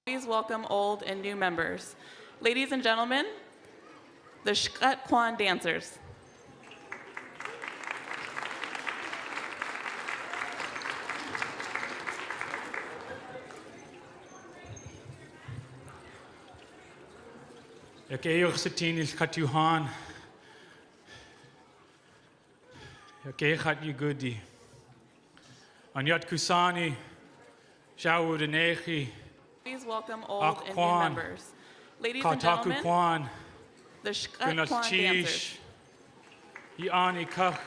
Please welcome old and new members. Ladies and gentlemen, the Shkat Kwan dancers. Yakeyuch Satin is Katuhan. Yakechat Yugudi. Anyat Kusani, Shawud Anechi. Please welcome old and new members. Ladies and gentlemen, Kwan, the Shkat Kwan dancers. Iani Kach.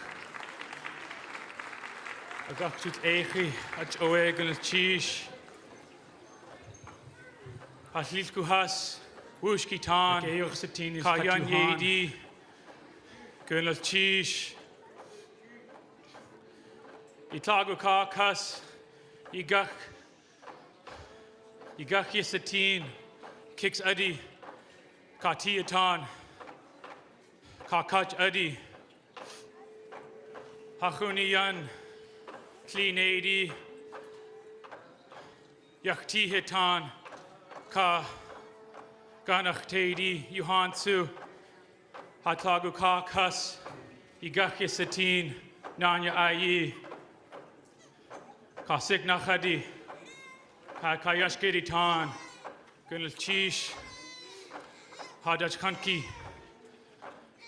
Agachut Echi, Ach Oegan Chish. Aslil Kuhas, Wushki Tan, Yakeyuch Satin is Kayan Yedi. Gunal Chish. Itlago Kakas, Igach Yasatin, Kicks Adi, Katiatan, Kakach Adi, Hachunian, Clean Adi, Yakti Hitan, Ka Ganach Tedi, Yuhansu, Hatlago Kakas, Igach Yasatin, Nanya Ayi. Kasik Nachadi, Kayashkiri Tan, Gunal Chish, Hadach Kanki,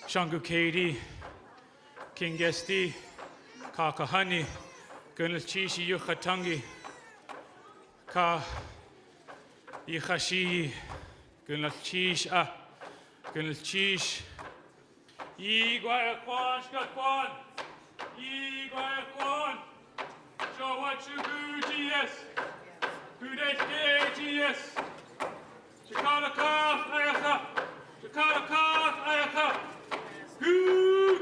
Shangu Kadi, King Gesti, Kakahani, Gunal Chishi Yuchatangi, Ka Yichashi, Gunal Chish, Gunal Chish, Yiguayakwan, Shkatwan, Yiguayakwan. Show what you do, GS. Who they GS. Chicago Cars, Ayaka. Chicago Cars, Ayaka. Who?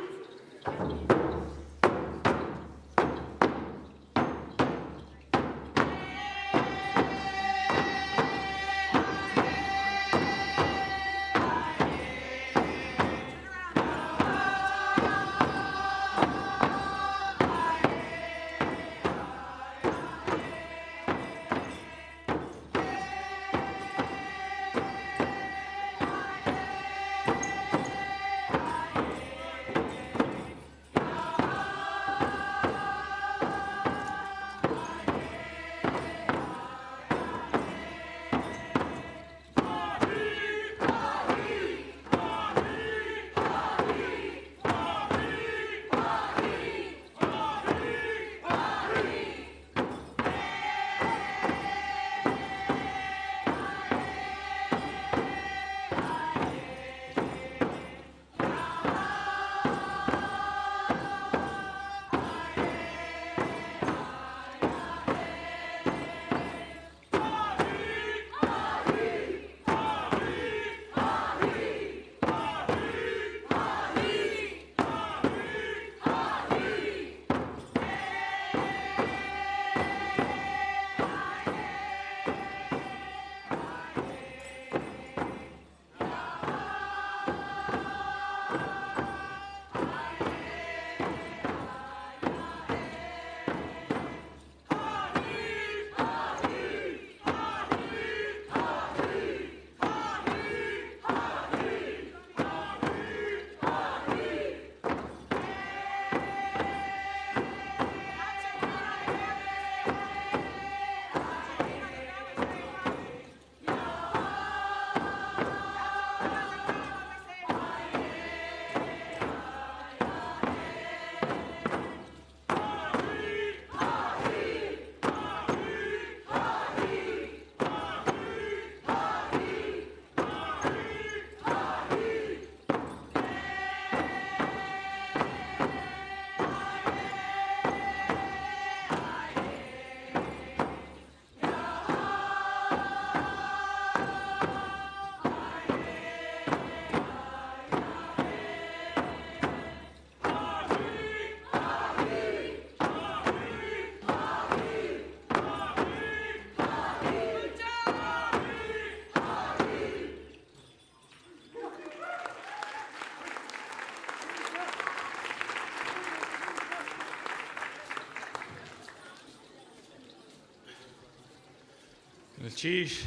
Chish,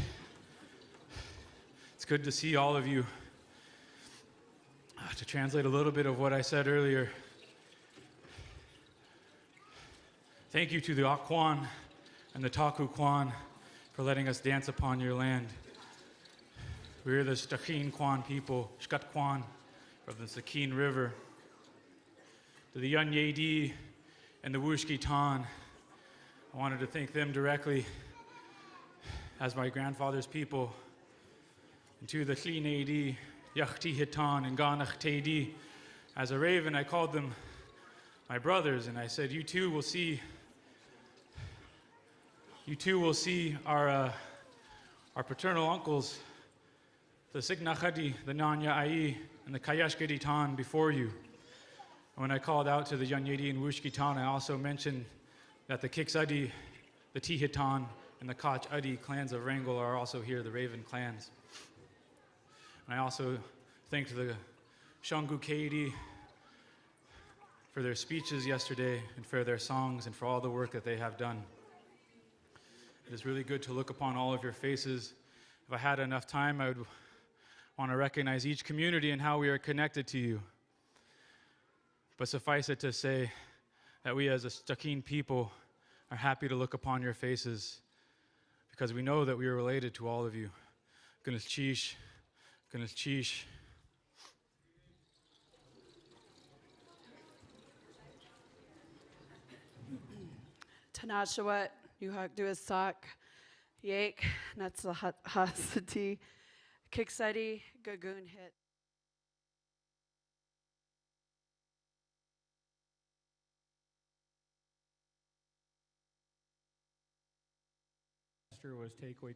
good to see all of you. To translate a little bit of what I said earlier, thank you to the Akwan and the Taku Kwan for letting us dance upon your land. We're the Stakhin Kwan people, Shkat Kwan, from the Sakine River. To the Yun Yedi and the Wushki Tan, I wanted to thank them directly as my grandfather's people. And to the Clean Adi, Yachti Hitan, and Ganach Tedi, as a raven, I called them my brothers, and I said, you too will see our paternal uncles, the Signachadi, the Nanya Ai, and the Kayashkedi Tan before you. And when I called out to the Yanyedi and Wushki Tan, I also mentioned that the Kiksadi, the Tihitan, and the Kach Adi clans of Wrangell are also here, the Raven clans. And I also thanked the Shangu Kaidi for their speeches yesterday and for their songs and for all the work that they have done. It is really good to look upon all of your faces. If I had enough time, I would want to recognize each community and how we are connected to you. But suffice it to say that we as a Stakine people are happy to look upon your faces because we know that we are related to all of you. Gunas Chish, Gunas Chish. Tanashawat, Yuhak Duasak, Yake, Natsa Kiksadi, Gagoon Hit. Was takeaway.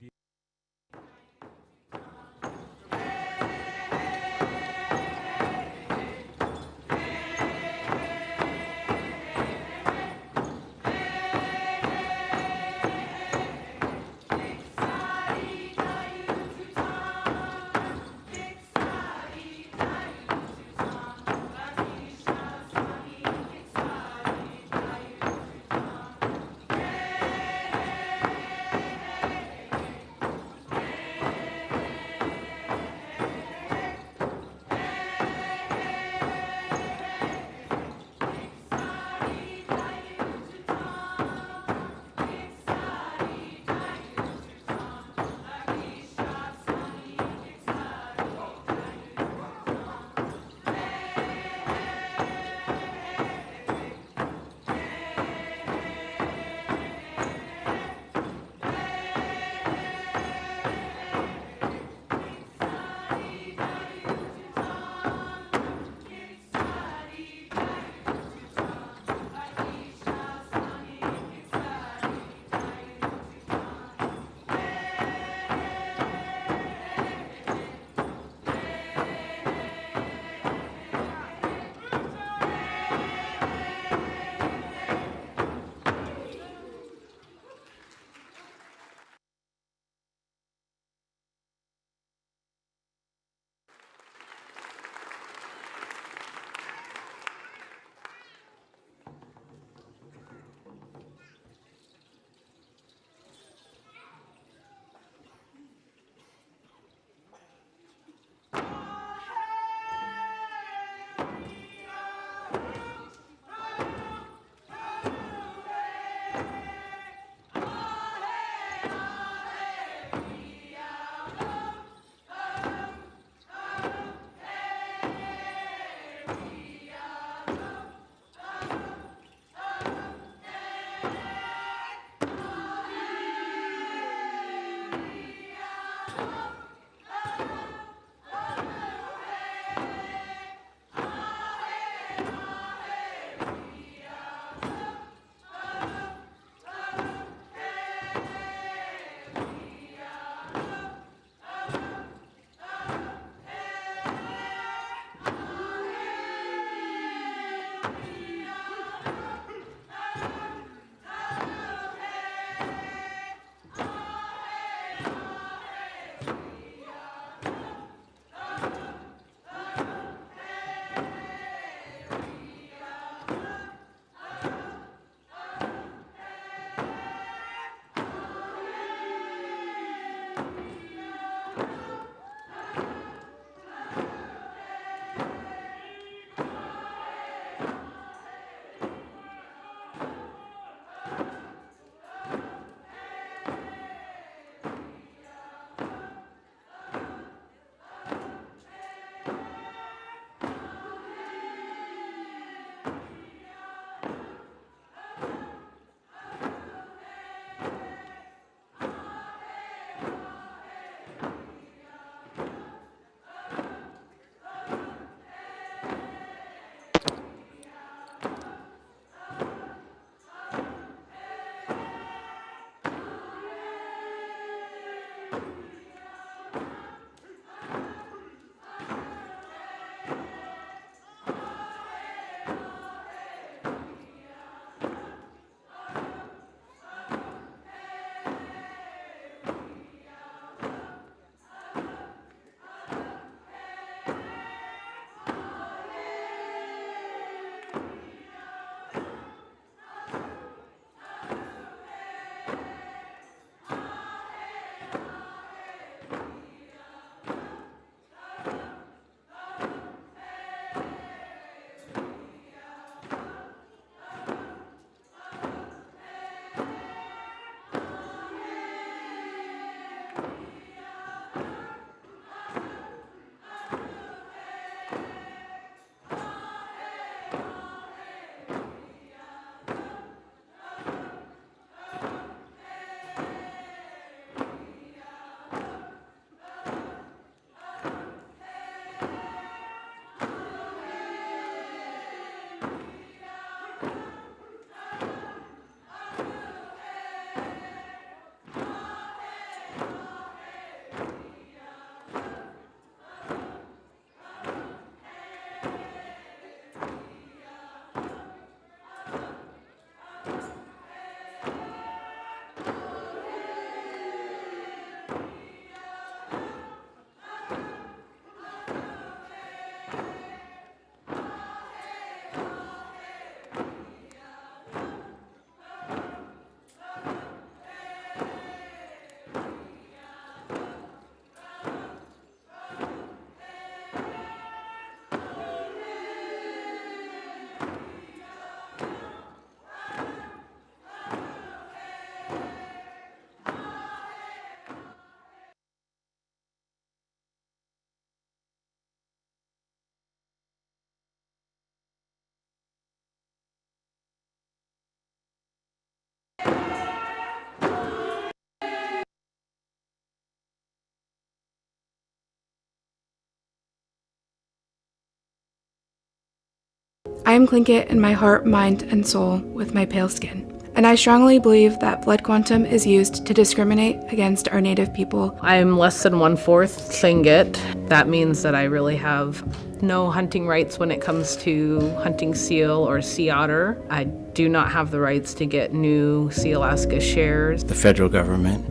I am Tlingit in my heart, mind, and soul with my pale skin. And I strongly believe that blood quantum is used to discriminate against our Native people. I'm less than 1/4 Tlingit. That means that I really have no hunting rights when it comes to hunting seal or sea otter. I do not have the rights to get new Sealaska shares. The federal government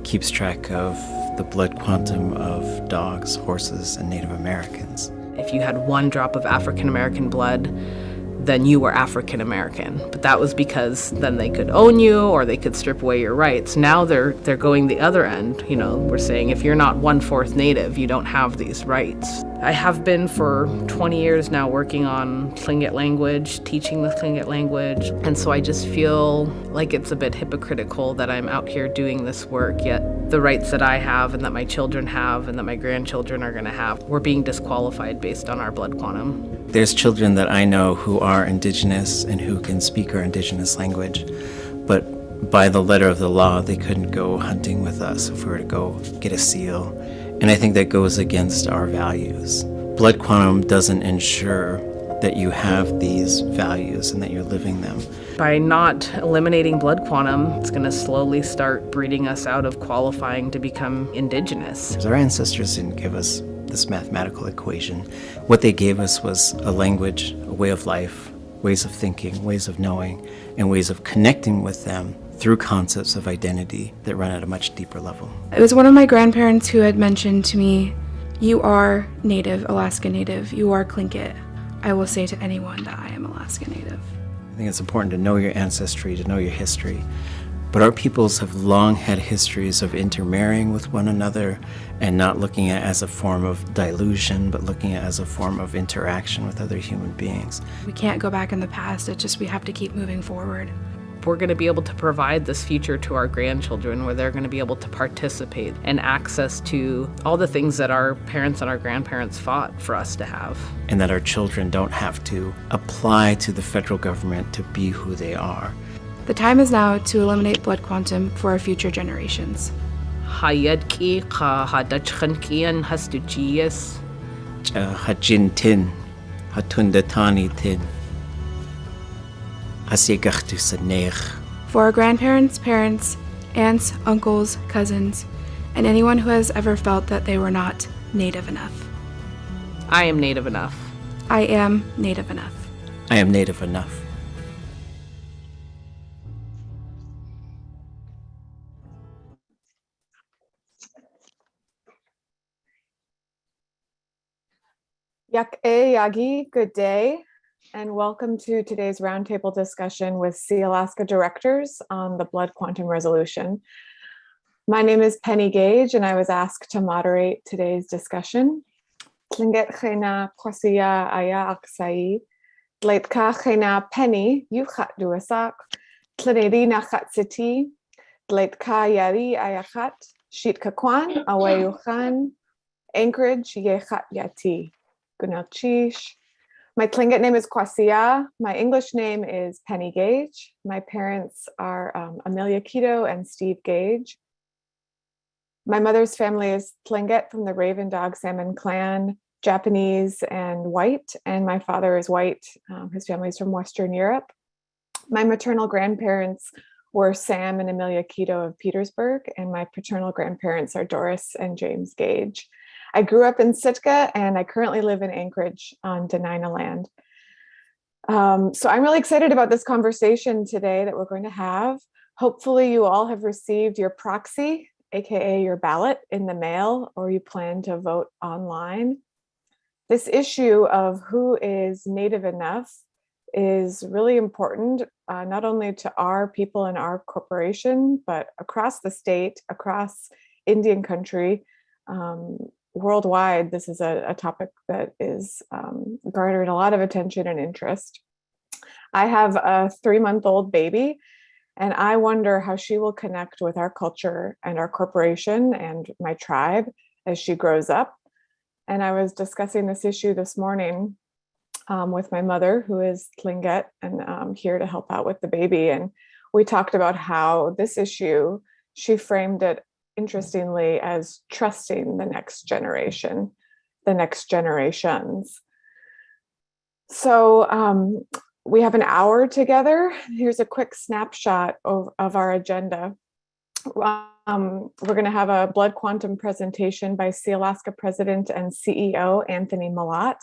keeps track of the blood quantum of dogs, horses, and Native Americans. If you had 1 drop of African American blood, then you were African American. But that was because then they could own you or they could strip away your rights. Now they're going the other end. You know, we're saying if you're not 1/4 Native, you don't have these rights. I have been for 20 years now working on Tlingit language, teaching the Tlingit language. And so I just feel like it's a bit hypocritical that I'm out here doing this work, yet the rights that I have and that my children have and that my grandchildren are gonna have, we're being disqualified based on our blood quantum. There's children that I know who are Indigenous and who can speak our Indigenous language, but by the letter of the law, they couldn't go hunting with us if we were to go get a seal. And I think that goes against our values. Blood quantum doesn't ensure that you have these values and that you're living them. By not eliminating blood quantum, it's going to slowly start breeding us out of qualifying to become Indigenous. Our ancestors didn't give us this mathematical equation. What they gave us was a language, a way of life, ways of thinking, ways of knowing, and ways of connecting with them through concepts of identity that run at a much deeper level. It was one of my grandparents who had mentioned to me, "You are Native, Alaska Native. You are Tlingit." I will say to anyone that I am Alaska Native. I think it's important to know your ancestry, to know your history. But our peoples have long had histories of intermarrying with one another and not looking at it as a form of dilution, but looking at it as a form of interaction with other human beings. We can't go back in the past. It's just we have to keep moving forward. We're going to be able to provide this future to our grandchildren where they're going to be able to participate and access to all the things that our parents and our grandparents fought for us to have. And that our children don't have to apply to the federal government to be who they are. The time is now to eliminate blood quantum for our future generations. Hayadki ka hadachkankian hastujias. Hajintin, hatundatani tin. For our grandparents, parents, aunts, uncles, cousins, and anyone who has ever felt that they were not Native enough. I am Native enough. I am Native enough. I am Native enough. Yak e Yagi, good day, and welcome to today's roundtable discussion with Sealaska directors on the blood quantum resolution. My name is Penny Gage, and I was asked to moderate today's discussion. Tlingit chena kwasiya aya aksai, dleitka chena Penny, yuchat duasak, tlineri nachat siti, dleitka yari ayachat, shitka kwan, awayuchan, Anchorage yechat yati. Gunalchish. My Tlingit name is Kwasiya. My English name is Penny Gage. My parents are Amelia Keto and Steve Gage. My mother's family is Tlingit from the Raven Dog Salmon clan, Japanese and white, and my father is white. His family is from Western Europe. My maternal grandparents were Sam and Amelia Keto of Petersburg, and my paternal grandparents are Doris and James Gage. I grew up in Sitka, and I currently live in Anchorage on Dena'ina land. So I'm really excited about this conversation today that we're going to have. Hopefully you all have received your proxy, AKA your ballot, in the mail, or you plan to vote online. This issue of who is Native enough is really important, not only to our people and our corporation, but across the state, across Indian country, worldwide. This is a topic that is garnered a lot of attention and interest. I have a 3-month-old baby, and I wonder how she will connect with our culture and our corporation and my tribe as she grows up. And I was discussing this issue this morning with my mother, who is Tlingit and here to help out with the baby. And we talked about how this issue, she framed it interestingly as trusting the next generation, the next generations. So we have an hour together. Here's a quick snapshot of our agenda. We're going to have a blood quantum presentation by Sealaska President and CEO Anthony Malott.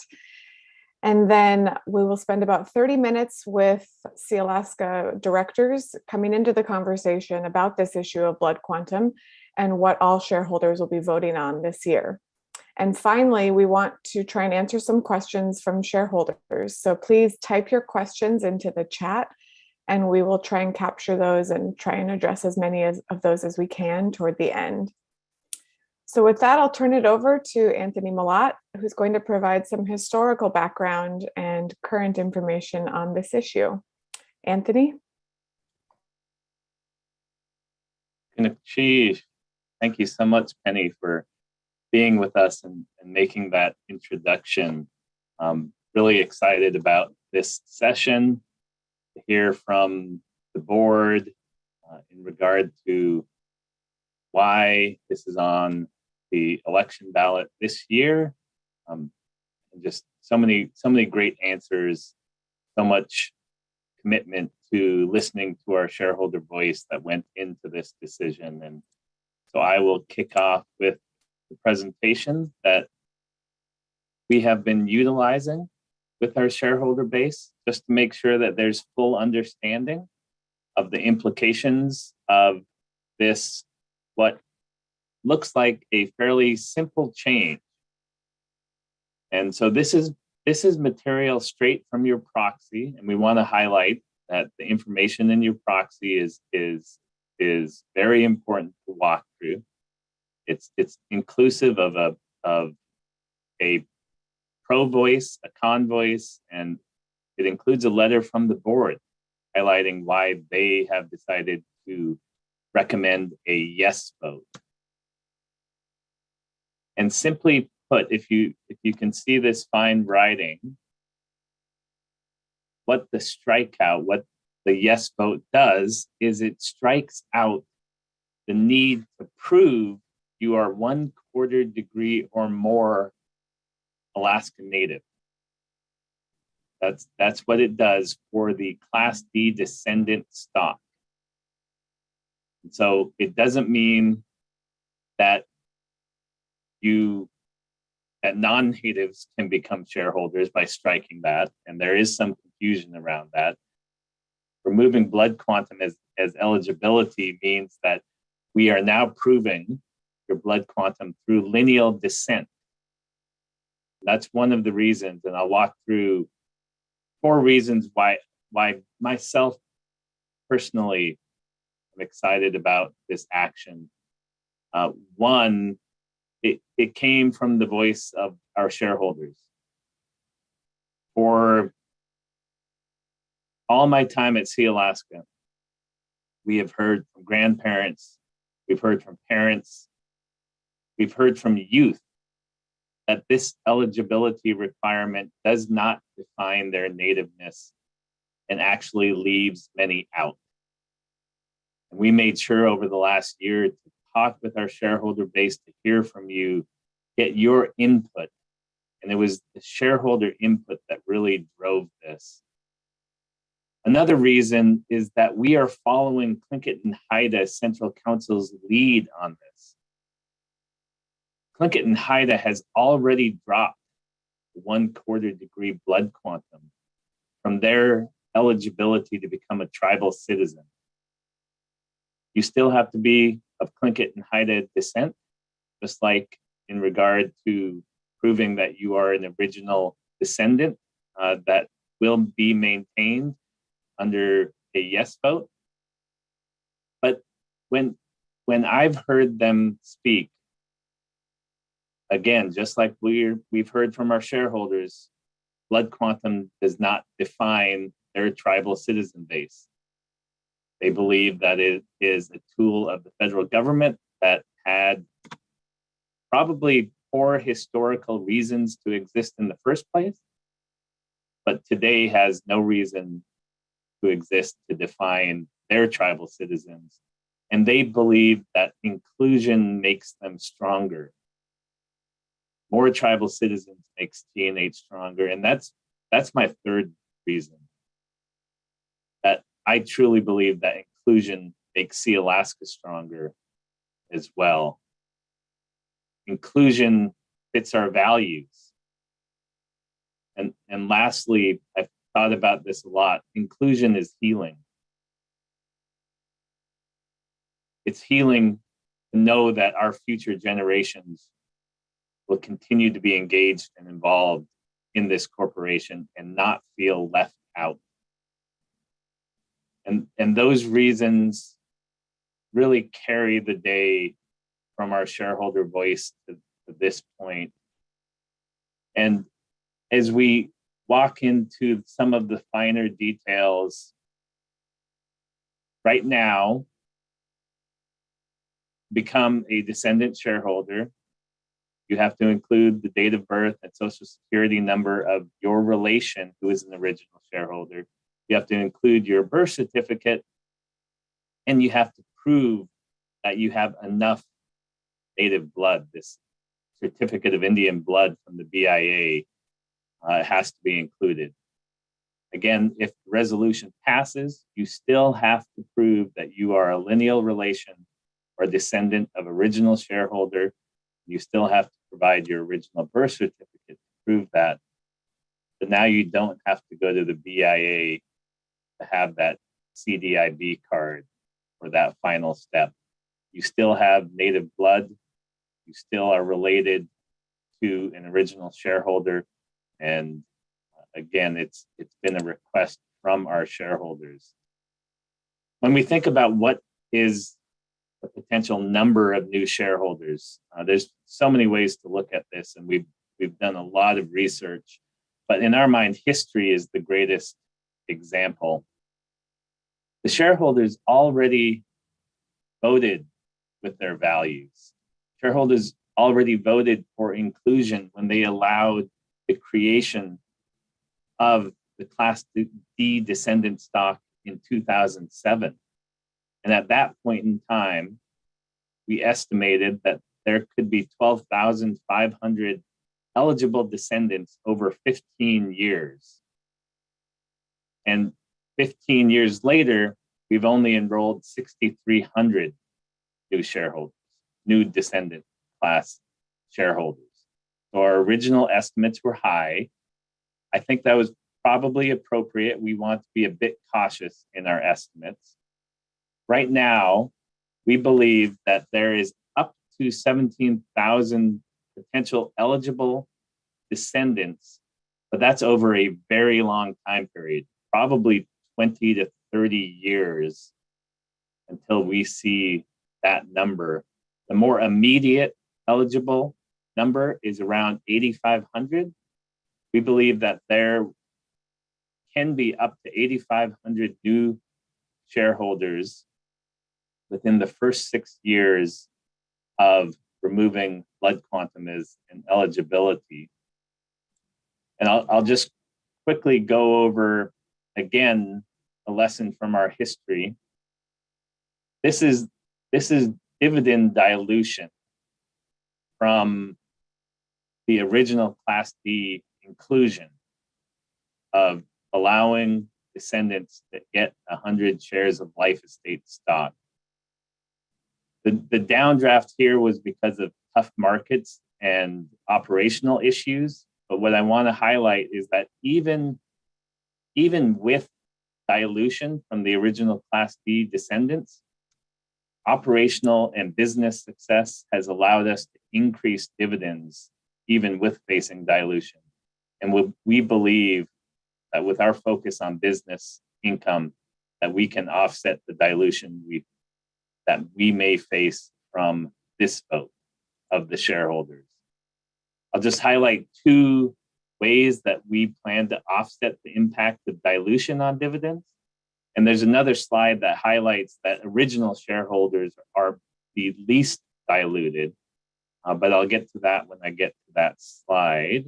And then we will spend about 30 minutes with Sealaska directors coming into the conversation about this issue of blood quantum and what all shareholders will be voting on this year. And finally, we want to try and answer some questions from shareholders. So please type your questions into the chat and we will try and capture those and try and address as many of those as we can toward the end. So with that, I'll turn it over to Anthony Malott, who's going to provide some historical background and current information on this issue. Anthony? Thank you so much, Penny, for being with us and making that introduction. Really excited about this session, to hear from the board in regard to why this is on the election ballot this year. And just so many great answers, so much commitment to listening to our shareholder voice that went into this decision. And so I will kick off with the presentation that we have been utilizing with our shareholder base, just to make sure that there's full understanding of the implications of this, what looks like a fairly simple change. And so this is material straight from your proxy, and we want to highlight that the information in your proxy is very important to walk through. It's inclusive of a pro voice, a con voice, and it includes a letter from the board highlighting why they have decided to recommend a yes vote. And simply put, if you can see this fine writing, what the strikeout, what the yes vote does is it strikes out the need to prove you are 1/4 degree or more Alaska Native. That's what it does for the Class D descendant stock. And so it doesn't mean that non-natives can become shareholders by striking that, and there is some confusion around that. Removing blood quantum as eligibility means that we are now proving your blood quantum through lineal descent. That's one of the reasons, and I'll walk through 4 reasons why myself personally am excited about this action. One, it came from the voice of our shareholders. For all my time at Sealaska, we have heard from grandparents, we've heard from parents, we've heard from youth that this eligibility requirement does not define their nativeness and actually leaves many out. And we made sure over the last year to talk with our shareholder base, to hear from you, get your input. And it was the shareholder input that really drove this. Another reason is that we are following Tlingit and Haida Central Council's lead on this. Tlingit and Haida has already dropped 1/4 degree blood quantum from their eligibility to become a tribal citizen. You still have to be of Tlingit and Haida descent, just like in regard to proving that you are an original descendant that will be maintained under a yes vote. But when I've heard them speak, again, just like we've heard from our shareholders, blood quantum does not define their tribal citizen base. They believe that it is a tool of the federal government that had probably poor historical reasons to exist in the first place, but today has no reason to exist to define their tribal citizens. And they believe that inclusion makes them stronger. More tribal citizens makes TNH stronger. And that's That's my third reason. That I truly believe that inclusion makes Sealaska stronger as well. Inclusion fits our values. And lastly, I've thought about this a lot. Inclusion is healing. It's healing to know that our future generations will continue to be engaged and involved in this corporation and not feel left out. And those reasons really carry the day from our shareholder voice to this point. And as we walk into some of the finer details, right now, become a descendant shareholder, you have to include the date of birth and social security number of your relation who is an original shareholder. You have to include your birth certificate, and you have to prove that you have enough native blood. This certificate of Indian blood from the BIA has to be included. Again, if the resolution passes, you still have to prove that you are a lineal relation or descendant of original shareholder. You still have to provide your original birth certificate to prove that. But now you don't have to go to the BIA to have that CDIB card for that final step. You still have native blood. You still are related to an original shareholder. And again, it's been a request from our shareholders. When we think about what is the potential number of new shareholders, there's so many ways to look at this, and we've done a lot of research. But in our mind, history is the greatest example. The shareholders already voted with their values. Shareholders already voted for inclusion when they allowed the creation of the Class D descendant stock in 2007. And at that point in time, we estimated that there could be 12,500 eligible descendants over 15 years. And 15 years later, we've only enrolled 6,300 new shareholders, new descendant class shareholders. So our original estimates were high. I think that was probably appropriate. We want to be a bit cautious in our estimates. Right now, we believe that there is up to 17,000 potential eligible descendants, but that's over a very long time period, probably 20 to 30 years until we see that number. The more immediate eligible number is around 8,500. We believe that there can be up to 8,500 new shareholders within the first 6 years of removing blood quantum as an eligibility. And I'll just quickly go over again a lesson from our history. This is dividend dilution from the original Class D inclusion of allowing descendants to get 100 shares of life estate stock. The downdraft here was because of tough markets and operational issues. But what I want to highlight is that even with dilution from the original Class D descendants, operational and business success has allowed us to increase dividends even with facing dilution. And we believe that with our focus on business income, that we can offset the dilution that we may face from this vote of the shareholders. I'll just highlight two ways that we plan to offset the impact of dilution on dividends. And there's another slide that highlights that original shareholders are the least diluted, but I'll get to that when I get to that slide.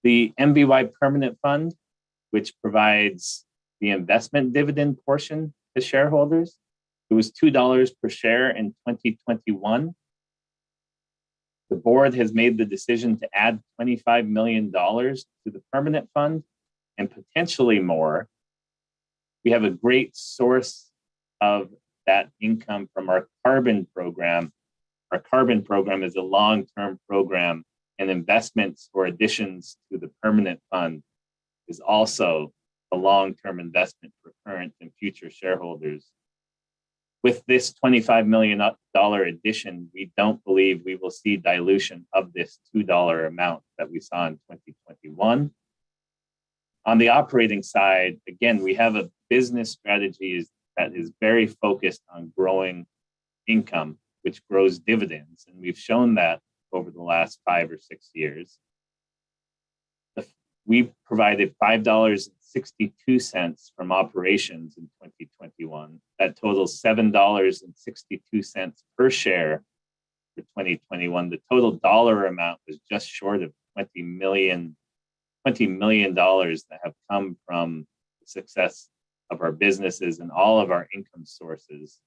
The MBY Permanent Fund, which provides the investment dividend portion to shareholders, it was $2 per share in 2021. The board has made the decision to add $25 million to the permanent fund and potentially more. We have a great source of that income from our carbon program. Our carbon program is a long-term program, and investments or additions to the permanent fund is also a long-term investment for current and future shareholders. With this $25 million addition, we don't believe we will see dilution of this $2 amount that we saw in 2021. On the operating side, again, we have a business strategy that is very focused on growing income, which grows dividends. And we've shown that over the last 5 or 6 years. We provided $5.62 from operations in 2021. That totals $7.62 per share for 2021. The total dollar amount was just short of $20 million that have come from the success of our businesses and all of our income sources.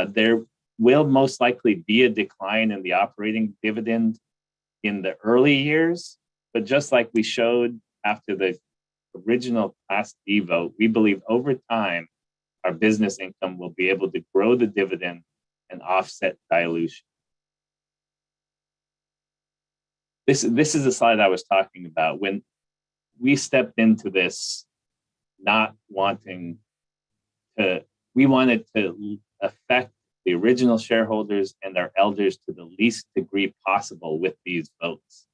There will most likely be a decline in the operating dividend in the early years, but just like we showed after the original Class D vote, we believe over time, our business income will be able to grow the dividend and offset dilution. This is the slide I was talking about. When we stepped into this not wanting to, we wanted to affect the original shareholders and their elders to the least degree possible with these votes.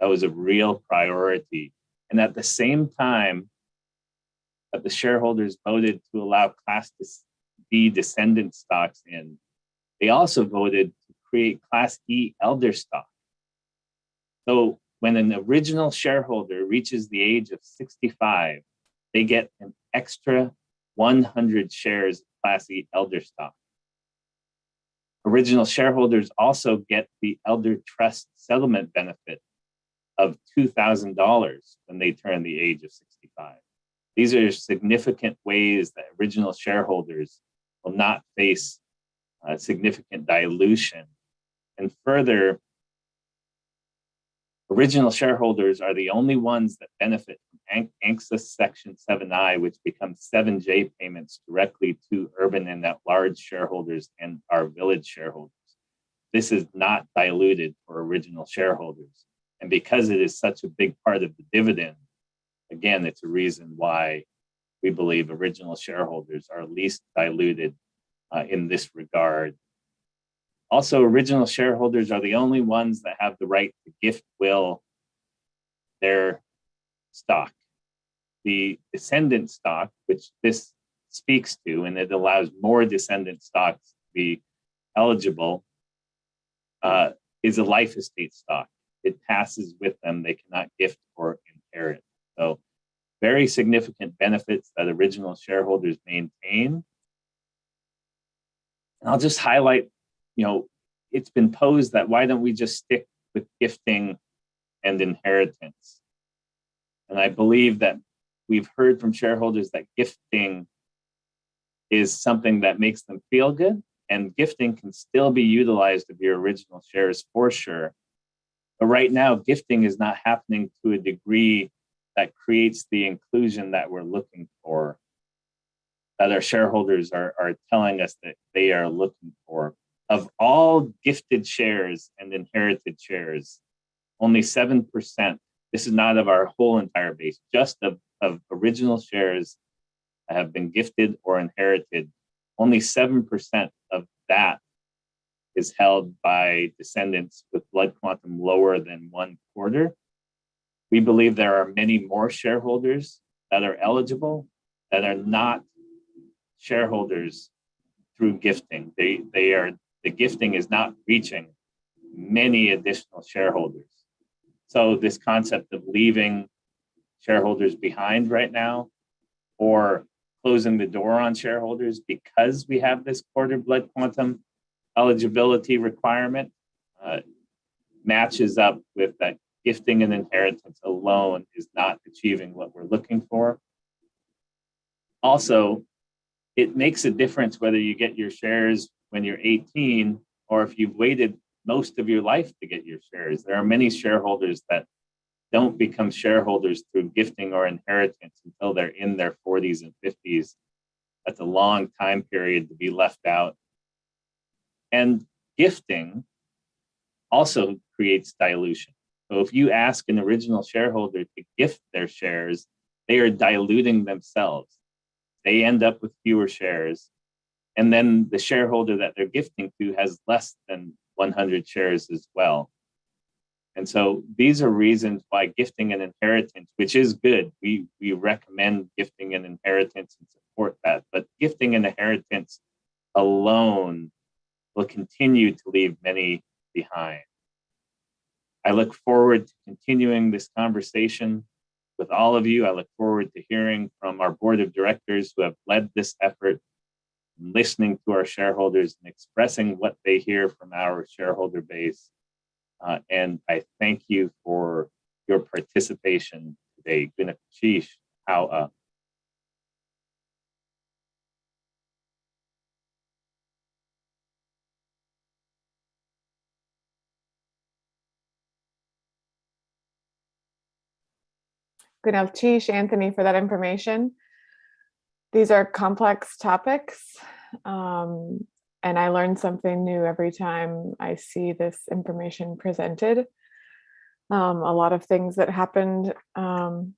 That was a real priority. And at the same time that the shareholders voted to allow Class D descendant stocks in, they also voted to create Class E elder stock. So when an original shareholder reaches the age of 65, they get an extra 100 shares of Class E elder stock. Original shareholders also get the elder trust settlement benefit of $2,000 when they turn the age of 65. These are significant ways that original shareholders will not face significant dilution. And further, original shareholders are the only ones that benefit from ANCSA Section 7I, which becomes 7J payments directly to urban and at-large shareholders and our village shareholders. This is not diluted for original shareholders. And because it is such a big part of the dividend, again, it's a reason why we believe original shareholders are least diluted in this regard. Also, original shareholders are the only ones that have the right to gift will their stock. The descendant stock, which this speaks to, and it allows more descendant stocks to be eligible, is a life estate stock. It passes with them. They cannot gift or inherit. So very significant benefits that original shareholders maintain. And I'll just highlight, it's been posed that why don't we just stick with gifting and inheritance? And I believe that we've heard from shareholders that gifting is something that makes them feel good, and gifting can still be utilized of your original shares for sure. But right now, gifting is not happening to a degree that creates the inclusion that we're looking for, that our shareholders are telling us that they are looking for. Of all gifted shares and inherited shares, only 7%, this is not of our whole entire base, just of original shares that have been gifted or inherited, only 7% of that is held by descendants with blood quantum lower than 1/4. We believe there are many more shareholders that are eligible that are not shareholders through gifting. The gifting is not reaching many additional shareholders. So this concept of leaving shareholders behind right now or closing the door on shareholders because we have this quarter blood quantum eligibility requirement matches up with that gifting and inheritance alone is not achieving what we're looking for. Also, it makes a difference whether you get your shares when you're 18 or if you've waited most of your life to get your shares. There are many shareholders that don't become shareholders through gifting or inheritance until they're in their 40s and 50s. That's a long time period to be left out. And gifting also creates dilution. So if you ask an original shareholder to gift their shares, they are diluting themselves. They end up with fewer shares. And then the shareholder that they're gifting to has less than 100 shares as well. And so these are reasons why gifting and inheritance, which is good, we recommend gifting and inheritance and support that. But gifting and inheritance alone will continue to leave many behind. I look forward to continuing this conversation with all of you. I look forward to hearing from our board of directors who have led this effort, listening to our shareholders and expressing what they hear from our shareholder base. And I thank you for your participation today. Gunakashish, how Gunalchish, Anthony, for that information. These are complex topics, and I learn something new every time I see this information presented. A lot of things that happened in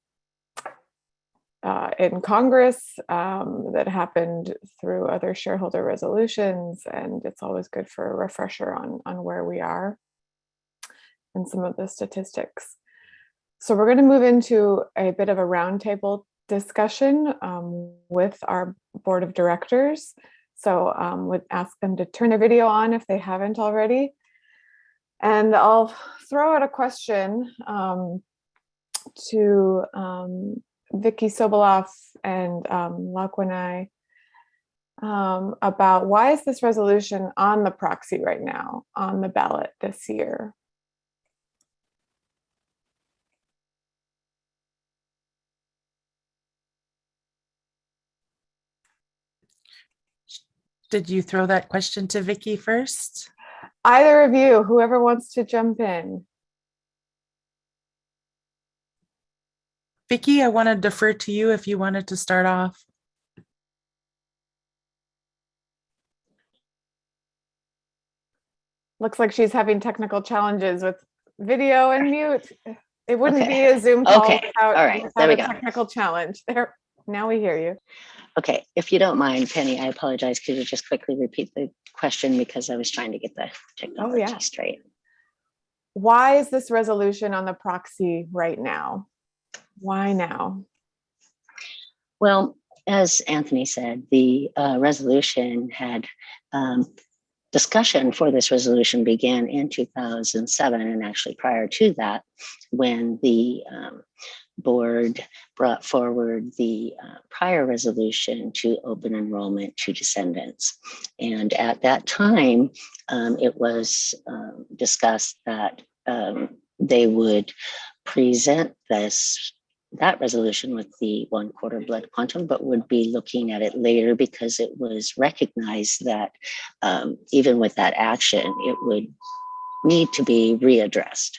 Congress, that happened through other shareholder resolutions, and it's always good for a refresher on where we are and some of the statistics. So we're going to move into a bit of a roundtable discussion with our board of directors. So would ask them to turn their video on if they haven't already. And I'll throw out a question to Vicky Sobolov and Lakwanai about why is this resolution on the proxy right now, on the ballot this year? Did you throw that question to Vicky first? Either of you, whoever wants to jump in. Vicky, I want to defer to you if you wanted to start off. Looks like she's having technical challenges with video and mute. It wouldn't be a Zoom call without, All right. There we a go. technical challenge. There, now we hear you. Okay, if you don't mind, Penny, I apologize. Could you just quickly repeat the question because I was trying to get the technology straight. Why is this resolution on the proxy right now? Why now? Well, as Anthony said, the resolution had discussion for this resolution began in 2007, and actually prior to that, when the board brought forward the prior resolution to open enrollment to descendants. And at that time, it was discussed that they would present that resolution with the 1/4 blood quantum, but would be looking at it later because it was recognized that even with that action, it would need to be readdressed.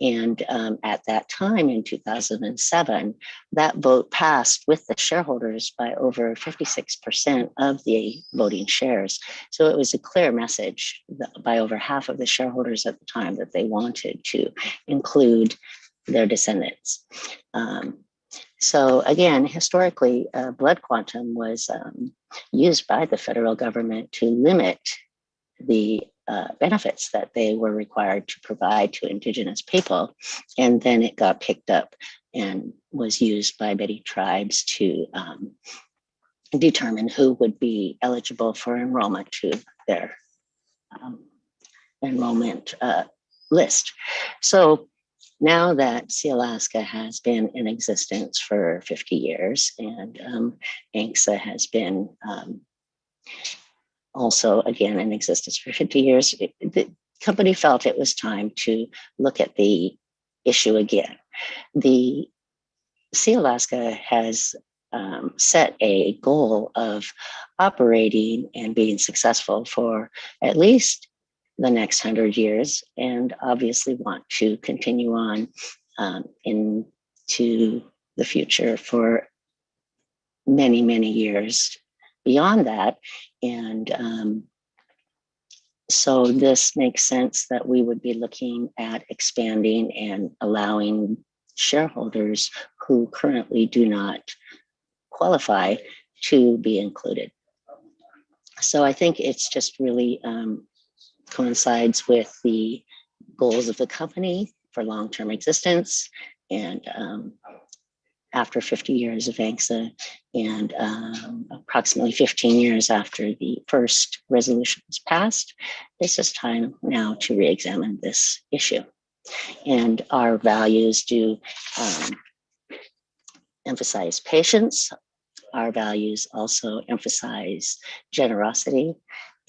And at that time in 2007, that vote passed with the shareholders by over 56% of the voting shares. So it was a clear message by over half of the shareholders at the time that they wanted to include their descendants. So again, historically, blood quantum was used by the federal government to limit the benefits that they were required to provide to Indigenous people. And then it got picked up and was used by many tribes to determine who would be eligible for enrollment to their enrollment list. So now that Sealaska has been in existence for 50 years and ANCSA has been also again in existence for 50 years, the company felt it was time to look at the issue again. The Sealaska has set a goal of operating and being successful for at least the next 100 years, and obviously want to continue on into the future for many, many years beyond that. And so this makes sense that we would be looking at expanding and allowing shareholders who currently do not qualify to be included. So I think it's just really coincides with the goals of the company for long-term existence, and after 50 years of ANCSA, and approximately 15 years after the first resolution was passed, this is time now to re-examine this issue. And our values do emphasize patience. Our values also emphasize generosity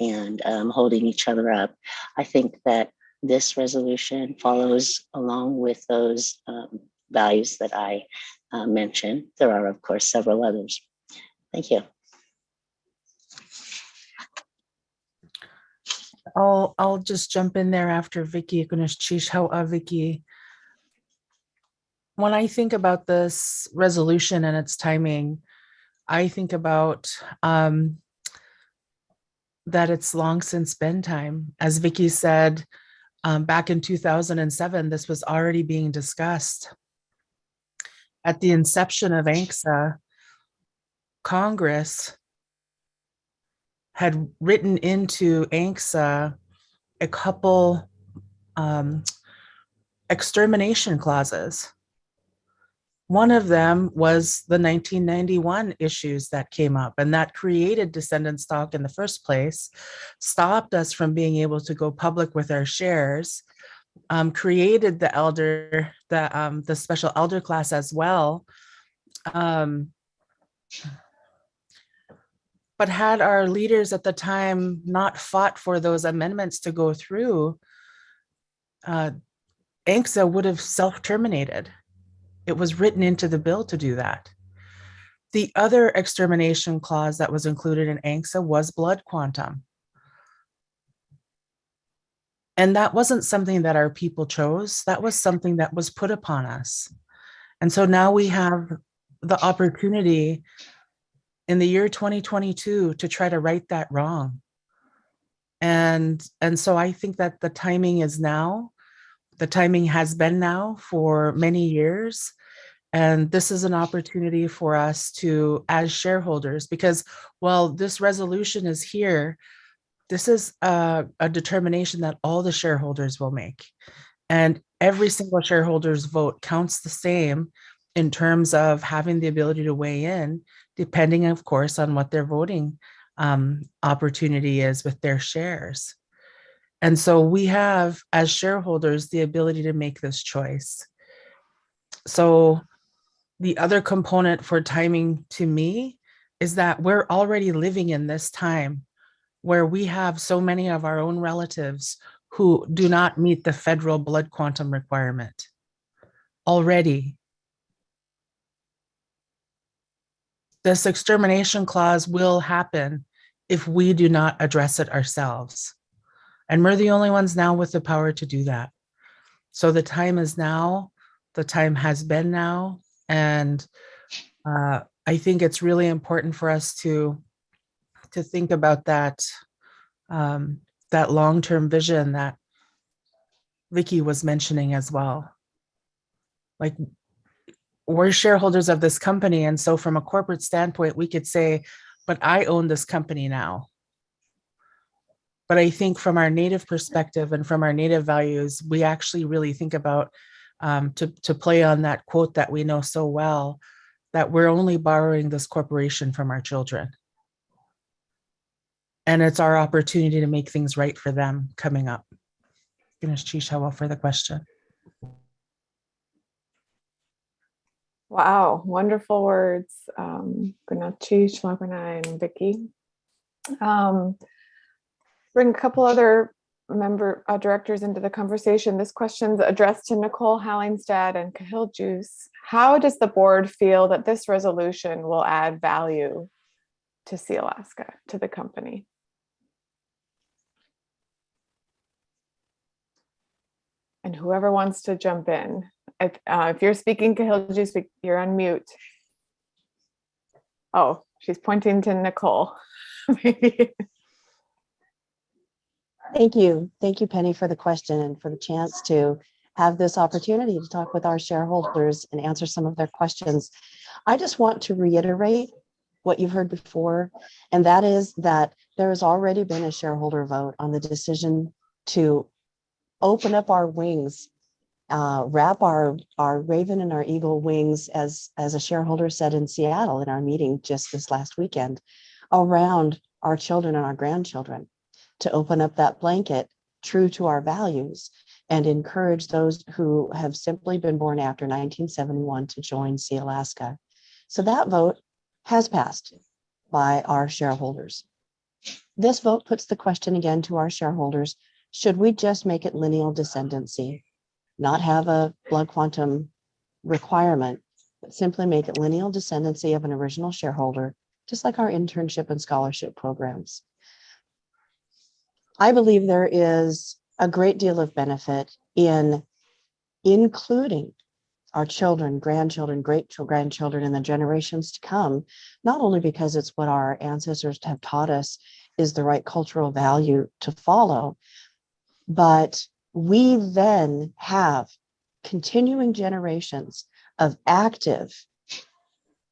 and holding each other up. I think that this resolution follows along with those values that I mentioned. There are, of course, several others. Thank you. I'll just jump in there after Vicky. Vicky. When I think about this resolution and its timing, I think about that it's long since been time. As Vicky said, back in 2007, this was already being discussed. At the inception of ANCSA, Congress had written into ANCSA a couple extermination clauses. One of them was the 1991 issues that came up, and that created descendant stock in the first place, stopped us from being able to go public with our shares, created the special elder class as well. But had our leaders at the time not fought for those amendments to go through, ANCSA would have self-terminated. It was written into the bill to do that. The other extermination clause that was included in ANCSA was blood quantum. And that wasn't something that our people chose. That was something that was put upon us. And so now we have the opportunity in the year 2022 to try to right that wrong. And so I think that the timing is now. The timing has been now for many years. And this is an opportunity for us to, as shareholders, because while this resolution is here, this is a determination that all the shareholders will make. And every single shareholder's vote counts the same in terms of having the ability to weigh in, depending, of course, on what their voting opportunity is with their shares. And so we have, as shareholders, the ability to make this choice. So the other component for timing to me is that we're already living in this time where we have so many of our own relatives who do not meet the federal blood quantum requirement already. This extermination clause will happen if we do not address it ourselves. And we're the only ones now with the power to do that. So the time is now, the time has been now. And I think it's really important for us to think about that, that long-term vision that Vicky was mentioning as well. Like, we're shareholders of this company. And so from a corporate standpoint, we could say, but I own this company now. But I think from our Native perspective and from our Native values, we actually really think about, to play on that quote that we know so well, that we're only borrowing this corporation from our children. And it's our opportunity to make things right for them coming up. Ganesh Chishawa for the question. Wow, wonderful words, Gunachi, Shlagana, and Vicky. Bring a couple other directors into the conversation. This question's addressed to Nicole Hallingstad and Cahill Juice. How does the board feel that this resolution will add value to Sealaska, to the company? And whoever wants to jump in. If you're speaking, Kahilji, you're on mute. Oh, she's pointing to Nicole. Maybe. Thank you. Thank you, Penny, for the question and for the chance to have this opportunity to talk with our shareholders and answer some of their questions. I just want to reiterate what you've heard before, and that is that there has already been a shareholder vote on the decision to open up our wings, wrap our raven and our eagle wings, as a shareholder said in Seattle in our meeting just this last weekend, around our children and our grandchildren, to open up that blanket true to our values and encourage those who have simply been born after 1971 to join Sealaska. So that vote has passed by our shareholders. This vote puts the question again to our shareholders: should we just make it lineal descendancy, not have a blood quantum requirement, but simply make it lineal descendancy of an original shareholder, just like our internship and scholarship programs? I believe there is a great deal of benefit in including our children, grandchildren, great-grandchildren, and the generations to come, not only because it's what our ancestors have taught us is the right cultural value to follow, but we then have continuing generations of active,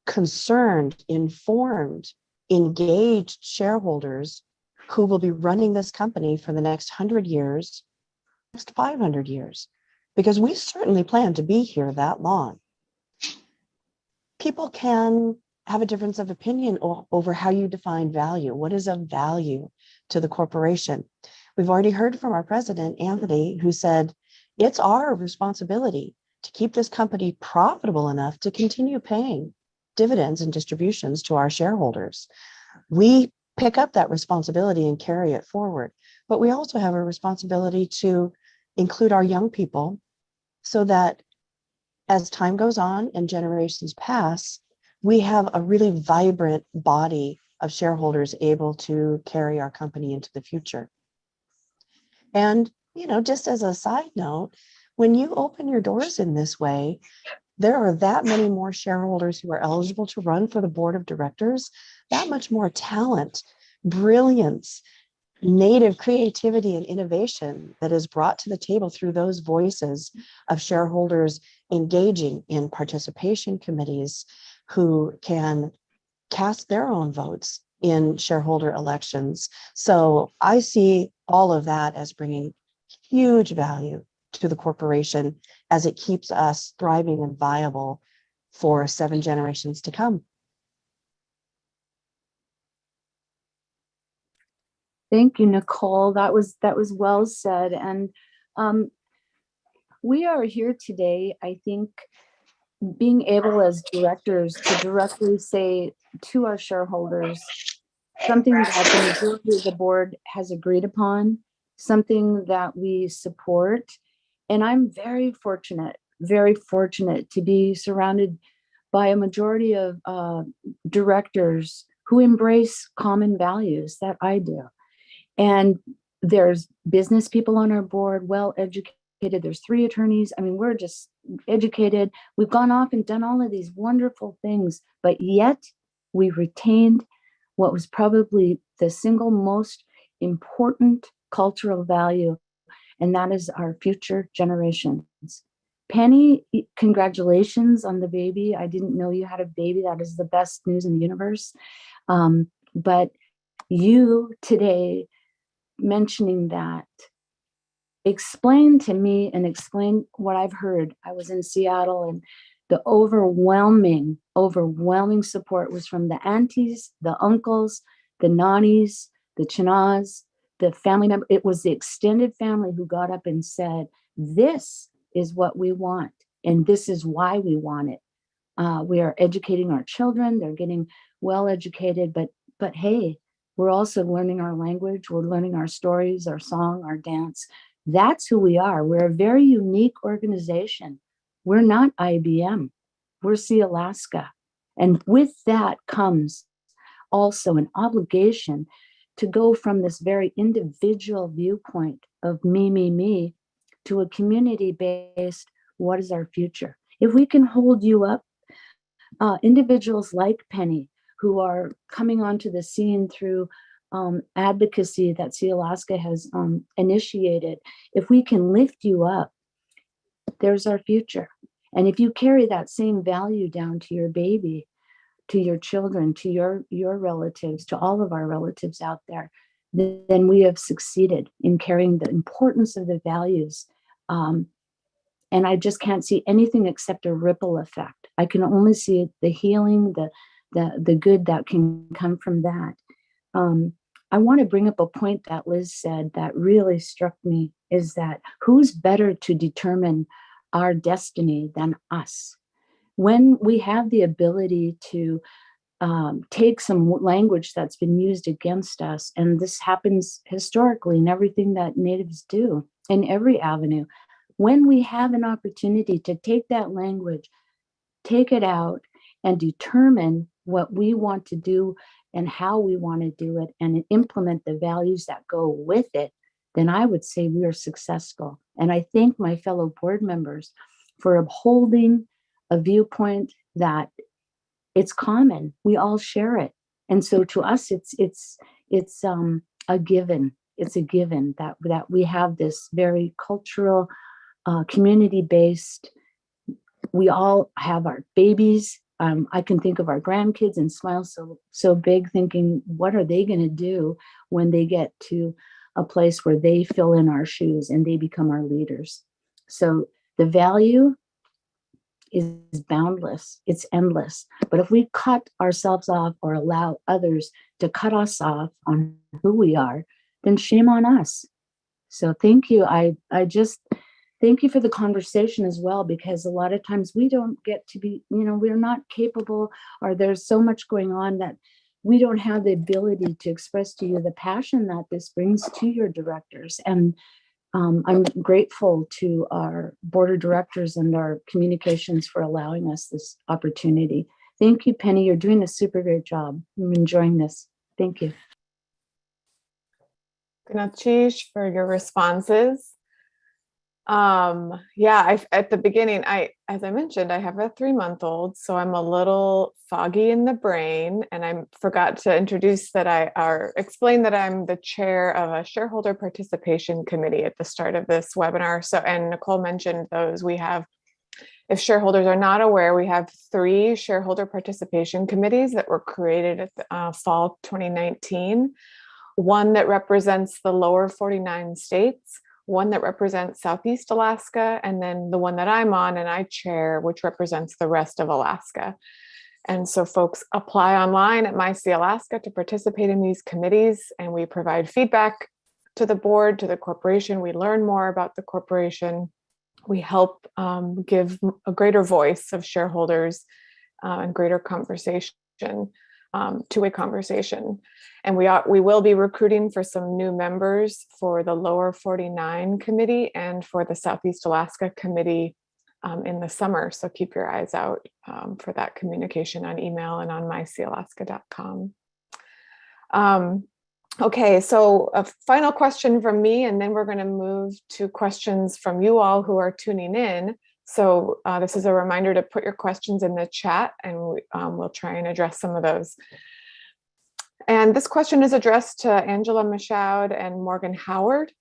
concerned, informed, engaged shareholders who will be running this company for the next 100 years, next 500 years, because we certainly plan to be here that long. People can have a difference of opinion over how you define value. What is of value to the corporation? We've already heard from our president, Anthony, who said, it's our responsibility to keep this company profitable enough to continue paying dividends and distributions to our shareholders. We pick up that responsibility and carry it forward. But we also have a responsibility to include our young people so that as time goes on and generations pass, we have a really vibrant body of shareholders able to carry our company into the future. And, just as a side note, when you open your doors in this way, there are that many more shareholders who are eligible to run for the board of directors, that much more talent, brilliance, native creativity, and innovation that is brought to the table through those voices of shareholders engaging in participation committees who can cast their own votes in shareholder elections. So I see all of that as bringing huge value to the corporation as it keeps us thriving and viable for 7 generations to come. Thank you, Nicole. That was well said. And we are here today, I think, being able as directors to directly say to our shareholders something that the majority of the board has agreed upon, something that we support. And I'm very fortunate to be surrounded by a majority of directors who embrace common values that I do. And there's business people on our board, well educated. There's 3 attorneys. I mean, we're just educated. We've gone off and done all of these wonderful things, but yet we retained what was probably the single most important cultural value, and that is our future generations. Penny, congratulations on the baby. I didn't know you had a baby. That is the best news in the universe. But you today mentioning that, explain to me and explain what I've heard. I was in Seattle and the overwhelming support was from the aunties, the uncles, the nannies, the chinas, the family member. It was the extended family who got up and said, this is what we want. And this is why we want it. We are educating our children. They're getting well educated, but hey, we're also learning our language. We're learning our stories, our song, our dance. That's who we are. We're a very unique organization. We're not IBM. We're Sealaska. And with that comes also an obligation to go from this very individual viewpoint of me, to a community-based, what is our future? If we can hold you up, individuals like Penny, who are coming onto the scene through advocacy that Sealaska has initiated, if we can lift you up, there's our future. And if you carry that same value down to your baby, to your children, to your relatives, to all of our relatives out there, then we have succeeded in carrying the importance of the values. And I just can't see anything except a ripple effect. I can only see the healing, the good that can come from that. I want to bring up a point that Liz said that really struck me, is that who's better to determine our destiny than us? When we have the ability to take some language that's been used against us, and this happens historically in everything that Natives do, in every avenue, when we have an opportunity to take that language, take it out, and determine what we want to do and how we want to do it, and implement the values that go with it, then I would say we are successful. And I thank my fellow board members for upholding a viewpoint that it's common. We all share it. And so to us, it's a given. It's a given that we have this very cultural, community-based. We all have our babies. I can think of our grandkids and smile so big, thinking, what are they going to do when they get to a place where they fill in our shoes and they become our leaders? So the value is boundless. It's endless. But if we cut ourselves off or allow others to cut us off on who we are, then shame on us. So thank you. I just thank you for the conversation as well, because a lot of times we don't get to be, we're not capable, or there's so much going on that we don't have the ability to express to you the passion that this brings to your directors. And I'm grateful to our board of directors and our communications for allowing us this opportunity. Thank you, Penny. You're doing a super great job. I'm enjoying this. Thank you. Gnachish, for your responses. At the beginning, as I mentioned, I have a 3-month-old, so I'm a little foggy in the brain, and I forgot to introduce explain that I'm the chair of a shareholder participation committee at the start of this webinar. So, and Nicole mentioned those. We have, if shareholders are not aware, we have 3 shareholder participation committees that were created at the, fall 2019. One that represents the lower 49 states, one that represents Southeast Alaska, and then the one that I'm on and I chair, which represents the rest of Alaska. And so folks apply online at My Sealaska to participate in these committees, and we provide feedback to the board, to the corporation. We learn more about the corporation. We help give a greater voice of shareholders and greater conversation, two-way conversation. And we will be recruiting for some new members for the lower 49 committee and for the Southeast Alaska committee in the summer. So keep your eyes out for that communication on email and on mysealaska.com. Okay, so a final question from me, and then we're going to move to questions from you all who are tuning in. So this is a reminder to put your questions in the chat, and we'll try and address some of those. And this question is addressed to Angela Michaud and Morgan Howard.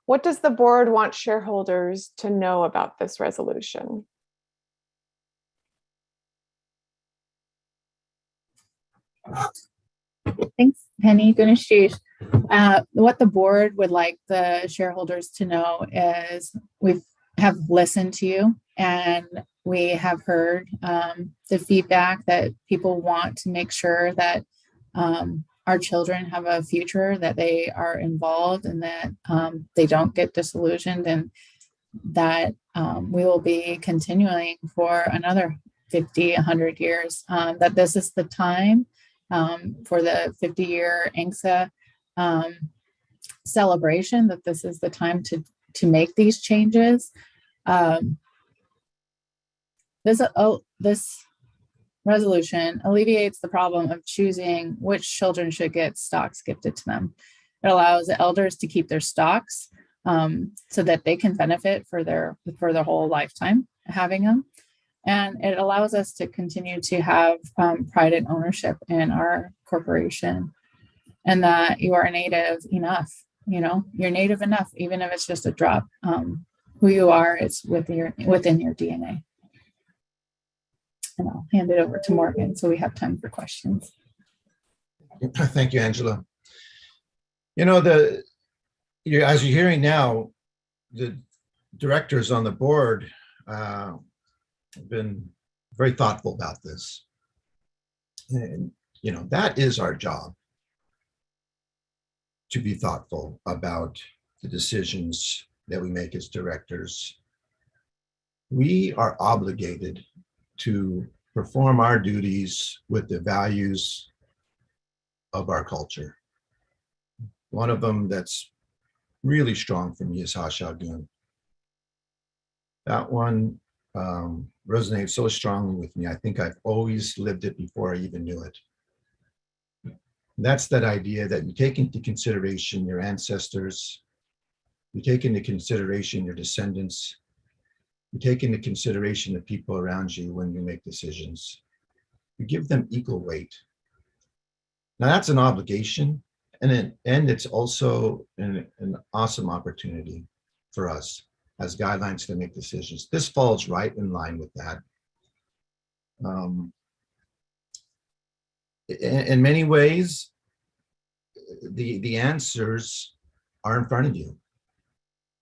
What does the board want shareholders to know about this resolution? Thanks, Penny. Guneshish. What the board would like the shareholders to know is we have listened to you, and we have heard the feedback that people want to make sure that our children have a future, that they are involved, and that they don't get disillusioned, and that we will be continuing for another 50, 100 years, that this is the time for the 50-year ANCSA celebration, that this is the time to make these changes. This resolution alleviates the problem of choosing which children should get stocks gifted to them. It allows the elders to keep their stocks so that they can benefit for their whole lifetime having them. And it allows us to continue to have pride and ownership in our corporation, and that you are Native enough. You're Native enough, even if it's just a drop. Who you are is within your DNA. And I'll hand it over to Morgan so we have time for questions. Thank you, Angela. As you're hearing now, the directors on the board have been very thoughtful about this. And, that is our job, to be thoughtful about the decisions that we make as directors. We are obligated to perform our duties with the values of our culture. One of them that's really strong for me is Hashagun. That one resonates so strongly with me. I think I've always lived it before I even knew it. That's that idea that you take into consideration your ancestors, you take into consideration your descendants, you take into consideration the people around you when you make decisions. You give them equal weight. Now that's an obligation, and it's also an awesome opportunity for us as guidelines to make decisions. This falls right in line with that. In many ways, the answers are in front of you.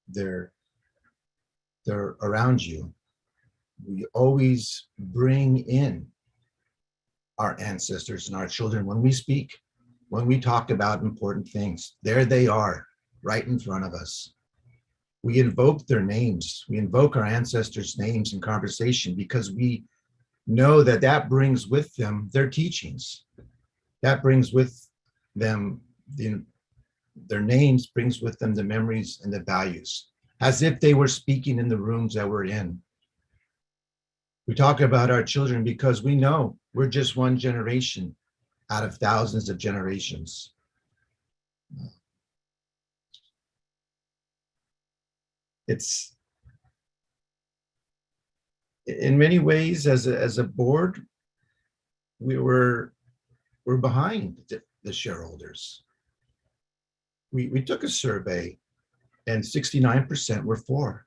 They're around you. We always bring in our ancestors and our children when we speak, when we talk about important things. There they are, right in front of us. We invoke their names. We invoke our ancestors' names in conversation because we know that brings with them their teachings. That brings with them their names, brings with them the memories and the values, as if they were speaking in the rooms that we're in. We talk about our children because we know we're just one generation out of thousands of generations. It's, in many ways, as a board, we're behind the shareholders. We took a survey and 69% were for.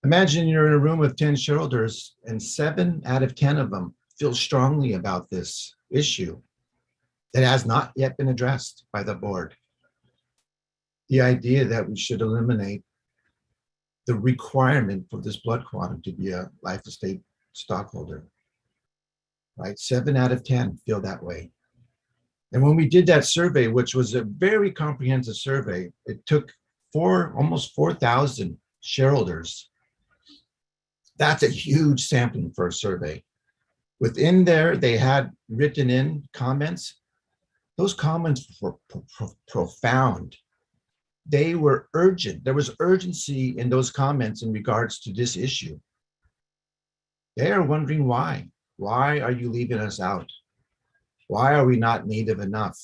Imagine you're in a room with 10 shareholders and 7 out of 10 of them feel strongly about this issue that has not yet been addressed by the board. The idea that we should eliminate the requirement for this blood quantum to be a life estate stockholder, right? 7 out of 10 feel that way. And when we did that survey, which was a very comprehensive survey, it took almost 4,000 shareholders. That's a huge sampling for a survey. Within there, they had written in comments. Those comments were profound. They were urgent. There was urgency in those comments in regards to this issue. They are wondering why. Why are you leaving us out? Why are we not Native enough?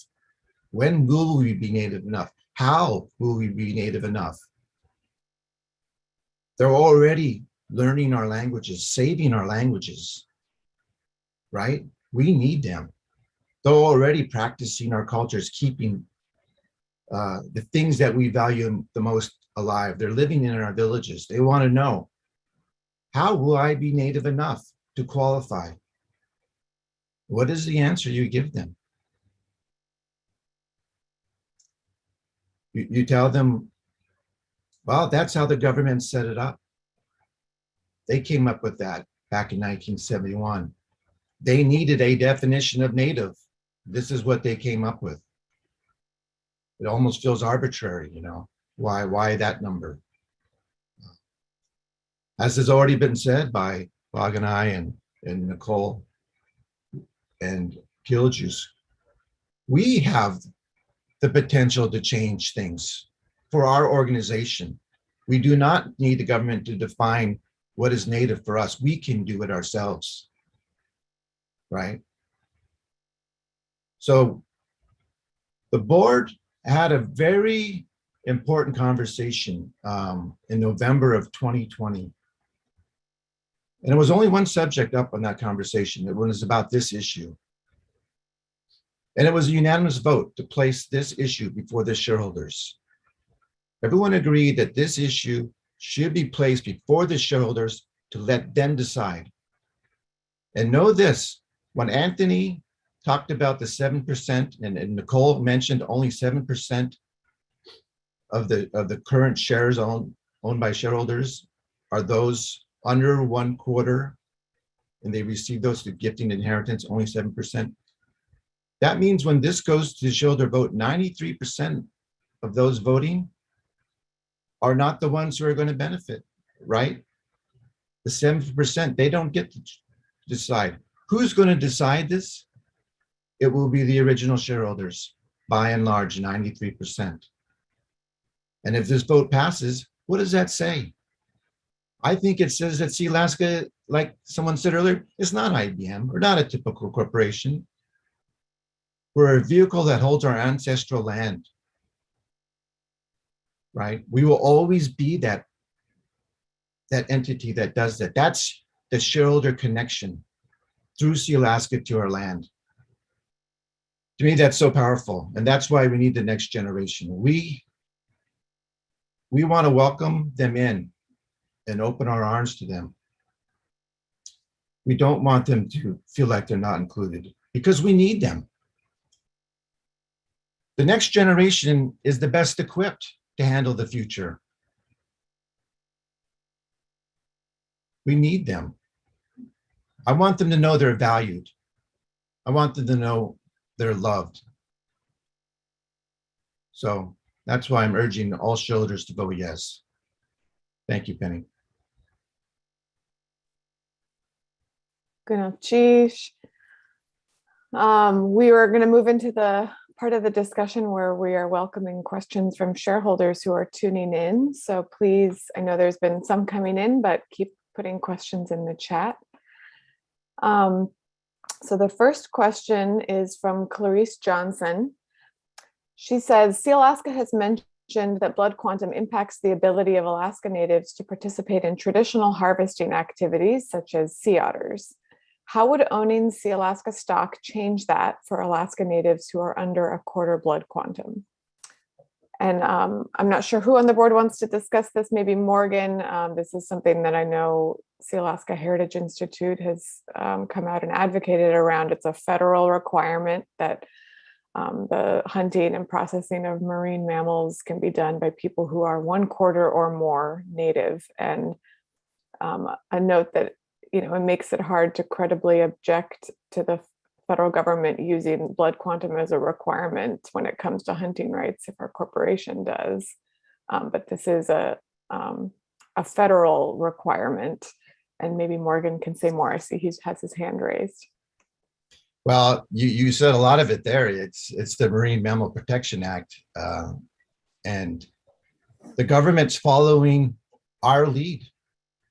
When will we be Native enough? How will we be Native enough? They're already learning our languages, saving our languages, right? We need them. They're already practicing our cultures, keeping the things that we value the most alive. They're living in our villages. They want to know, how will I be Native enough to qualify? What is the answer you give them? You tell them, well, that's how the government set it up. They came up with that back in 1971. They needed a definition of Native. This is what they came up with. It almost feels arbitrary, why that number? As has already been said by Bog and I and Nicole and Giljuice, we have the potential to change things for our organization. We do not need the government to define what is Native for us. We can do it ourselves, right? So the board had a very important conversation in November of 2020. And it was only one subject up on that conversation. It was about this issue. And it was a unanimous vote to place this issue before the shareholders. Everyone agreed that this issue should be placed before the shareholders to let them decide. And know this, when Anthony talked about the 7%, and Nicole mentioned only 7% of the current shares owned by shareholders are those under 1/4, and they receive those through gifting inheritance, only 7%. That means when this goes to the shareholder vote, 93% of those voting are not the ones who are going to benefit, right? The 7%, they don't get to decide. Who's going to decide this? It will be the original shareholders, by and large, 93%. And if this vote passes, what does that say? I think it says that Sealaska, like someone said earlier, is not IBM. We're not a typical corporation. We're a vehicle that holds our ancestral land, right? We will always be that entity that does that. That's the shareholder connection through Sealaska to our land. To me, that's so powerful. And that's why we need the next generation. We want to welcome them in and open our arms to them. We don't want them to feel like they're not included because we need them. The next generation is the best equipped to handle the future. We need them. I want them to know they're valued. I want them to know they're loved. So that's why I'm urging all shareholders to vote yes. Thank you, Penny. Good enough, Chief. We are going to move into the part of the discussion where we are welcoming questions from shareholders who are tuning in. So please, I know there's been some coming in, but keep putting questions in the chat. So the first question is from Clarice Johnson. She says, Sealaska has mentioned that blood quantum impacts the ability of Alaska Natives to participate in traditional harvesting activities such as sea otters. How would owning Sealaska stock change that for Alaska Natives who are under 1/4 blood quantum? And I'm not sure who on the board wants to discuss this, maybe Morgan. This is something that I know Sealaska Heritage Institute has come out and advocated around. It's a federal requirement that the hunting and processing of marine mammals can be done by people who are 1/4 or more Native. And a note that, you know, it makes it hard to credibly object to the federal government using blood quantum as a requirement when it comes to hunting rights if our corporation does. But this is a federal requirement. And maybe Morgan can say more. I see he has his hand raised. Well, you said a lot of it there. It's the Marine Mammal Protection Act. And the government's following our lead.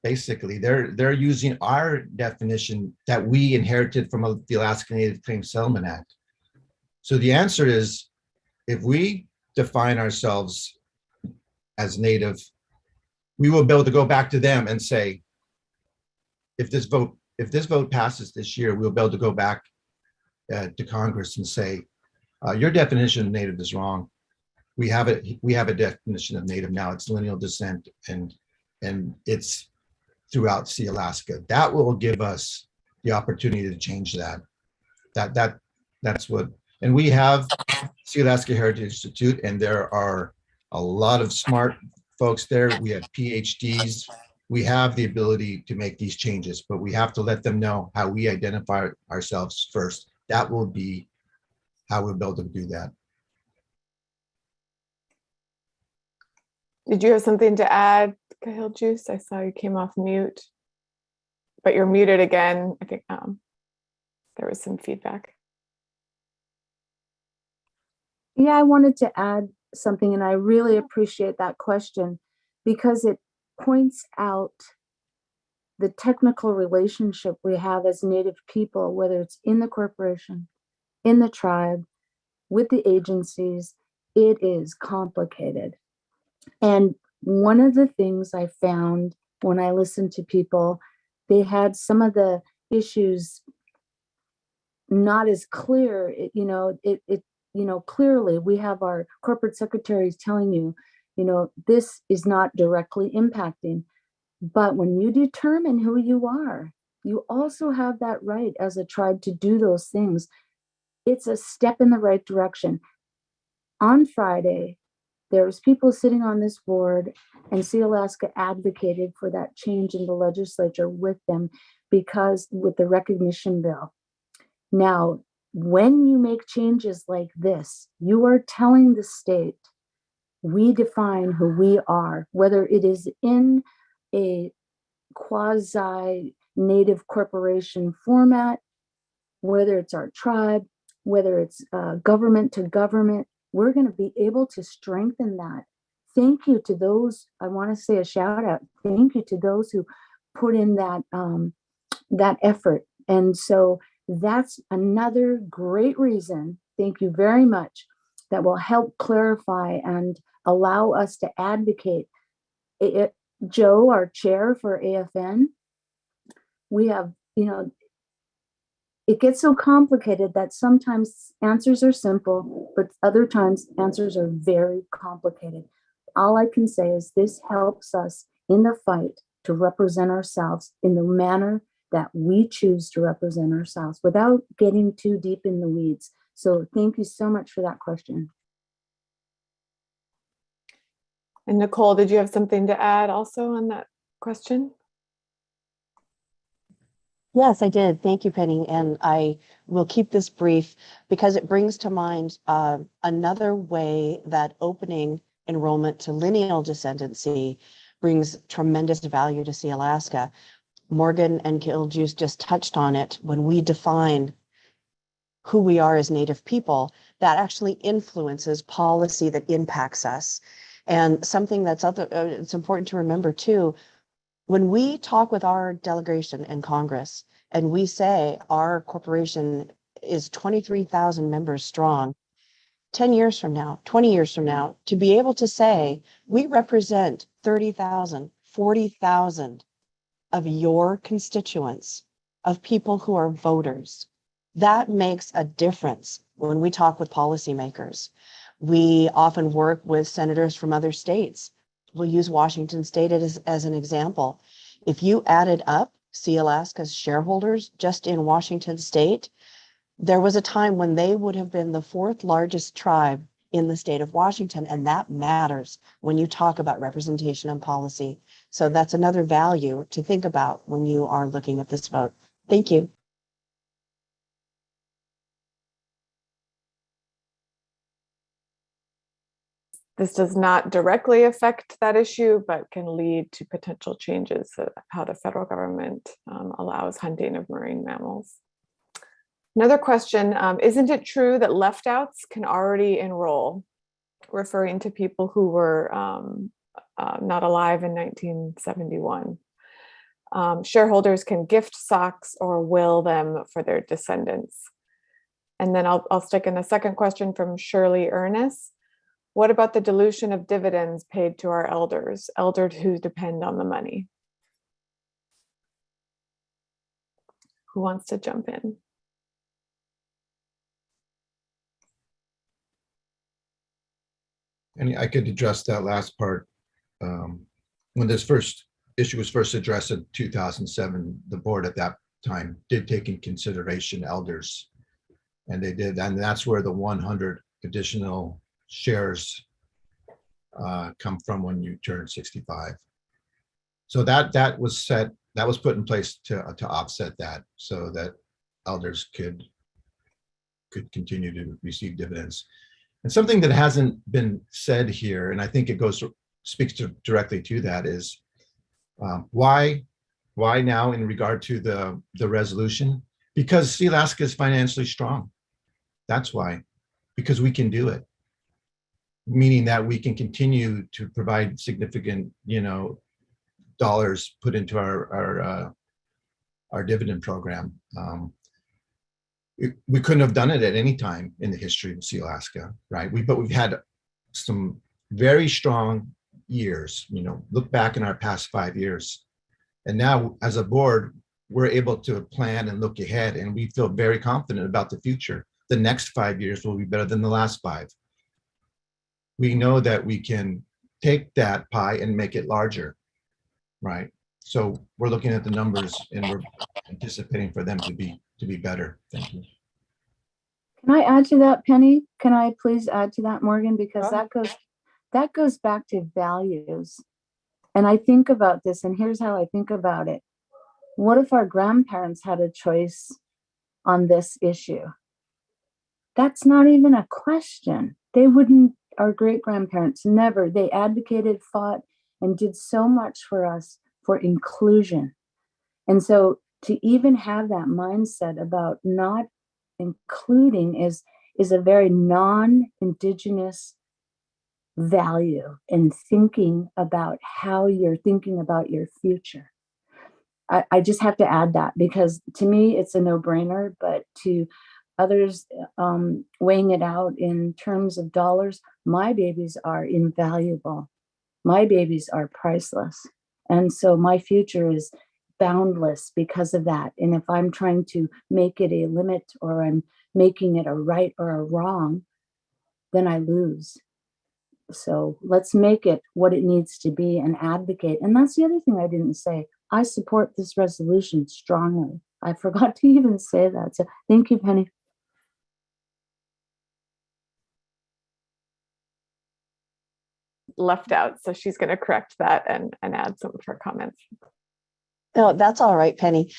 Basically, they're using our definition that we inherited from the Alaska Native Claims Settlement Act. So the answer is, if we define ourselves as Native, we will be able to go back to them and say, if this vote passes this year, we'll be able to go back to Congress and say, your definition of Native is wrong. We have a definition of Native now. It's lineal descent, and it's throughout Sealaska. That will give us the opportunity to change that. That's what, and we have Sealaska Heritage Institute, and there are a lot of smart folks there. We have PhDs. We have the ability to make these changes, but we have to let them know how we identify ourselves first. That will be how we'll be able to do that. Did you have something to add, Cahill Juice? I saw you came off mute, but you're muted again. I think there was some feedback. Yeah, I wanted to add something, and I really appreciate that question because it points out the technical relationship we have as Native people, whether it's in the corporation, in the tribe, with the agencies. It is complicated. And one of the things I found when I listened to people, they had some of the issues not as clear. Clearly we have our corporate secretaries telling you, this is not directly impacting. But when you determine who you are, you also have that right as a tribe to do those things. It's a step in the right direction. On Friday, there was people sitting on this board, and Sealaska advocated for that change in the legislature with them because with the recognition bill. Now, when you make changes like this, you are telling the state, we define who we are, whether it is in a quasi-native corporation format, whether it's our tribe, whether it's government to government, we're going to be able to strengthen that. Thank you to those, I want to say a shout out, thank you to those who put in that effort. And so that's another great reason, thank you very much, that will help clarify and allow us to advocate. Joe, our chair for AFN, we have, it gets so complicated that sometimes answers are simple, but other times answers are very complicated. All I can say is this helps us in the fight to represent ourselves in the manner that we choose to represent ourselves without getting too deep in the weeds. So thank you so much for that question. And Nicole, did you have something to add also on that question? Yes, I did. Thank you, Penny. And I will keep this brief because it brings to mind another way that opening enrollment to lineal descendancy brings tremendous value to Sealaska. Morgan and Giljuice just touched on it. When we define who we are as Native people, that actually influences policy that impacts us. And something that's it's important to remember too, when we talk with our delegation in Congress and we say our corporation is 23,000 members strong, 10 years from now, 20 years from now, to be able to say we represent 30,000, 40,000 of your constituents, of people who are voters, that makes a difference when we talk with policymakers. We often work with senators from other states. We'll use Washington State as an example. If you added up Sealaska's shareholders just in Washington State, there was a time when they would have been the fourth largest tribe in the state of Washington, and that matters when you talk about representation and policy. So that's another value to think about when you are looking at this vote. Thank you. This does not directly affect that issue, but can lead to potential changes of how the federal government allows hunting of marine mammals. Another question, isn't it true that left outs can already enroll, referring to people who were not alive in 1971? Shareholders can gift socks or will them for their descendants. And then I'll stick in a second question from Shirley Ernest. What about the dilution of dividends paid to our elders who depend on the money? Who wants to jump in? And I could address that last part. When this issue was first addressed in 2007, the board at that time did take in consideration elders, and they did, and that's where the 100 additional shares come from when you turn 65. So that was set, that was put in place to offset that, so that elders could continue to receive dividends. And something that hasn't been said here, and I think it speaks directly to that, is why now in regard to the resolution? Because Sealaska is financially strong. That's why, because we can do it. Meaning that we can continue to provide significant, dollars put into our dividend program. We couldn't have done it at any time in the history of Sealaska, right? But we've had some very strong years, look back in our past 5 years. And now as a board, we're able to plan and look ahead, and we feel very confident about the future. The next 5 years will be better than the last 5. We know that we can take that pie and make it larger, right? So we're looking at the numbers and we're anticipating for them to be better. Thank you. Can I add to that, Penny? Can I please add to that, Morgan? Because that goes back to values. And I think about this, and here's how I think about it. What if our grandparents had a choice on this issue? That's not even a question. They wouldn't, our great grandparents never, they advocated, fought, and did so much for us for inclusion. And so to even have that mindset about not including is a very non-Indigenous value in thinking about how you're thinking about your future. I just have to add that, because to me it's a no-brainer, but to others weighing it out in terms of dollars, my babies are invaluable. My babies are priceless. And so my future is boundless because of that. And if I'm trying to make it a limit, or I'm making it a right or a wrong, then I lose. So let's make it what it needs to be and advocate. And that's the other thing I didn't say. I support this resolution strongly. I forgot to even say that. So thank you, Penny. Left out, so she's going to correct that and add some of her comments. No, that's all right, Penny.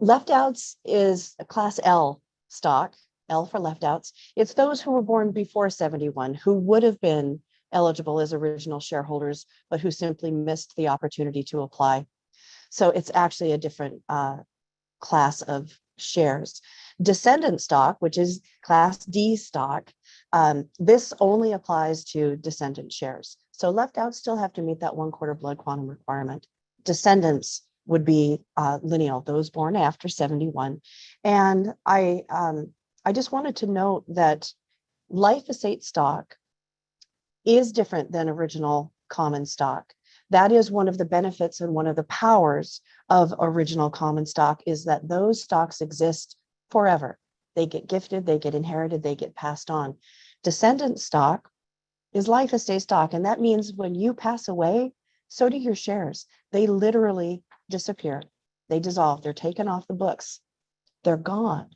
Left outs is a class L stock, L for left outs. It's those who were born before 71 who would have been eligible as original shareholders, but who simply missed the opportunity to apply. So it's actually a different class of shares. Descendant stock, which is class D stock, this only applies to descendant shares. So left outs still have to meet that 1/4 blood quantum requirement. Descendants would be lineal, those born after 71. And I just wanted to note that life estate stock is different than original common stock. That is one of the benefits and one of the powers of original common stock, is that those stocks exist forever. They get gifted, they get inherited, they get passed on. Descendant stock is life estate stock. And that means when you pass away, so do your shares. They literally disappear. They dissolve. They're taken off the books. They're gone.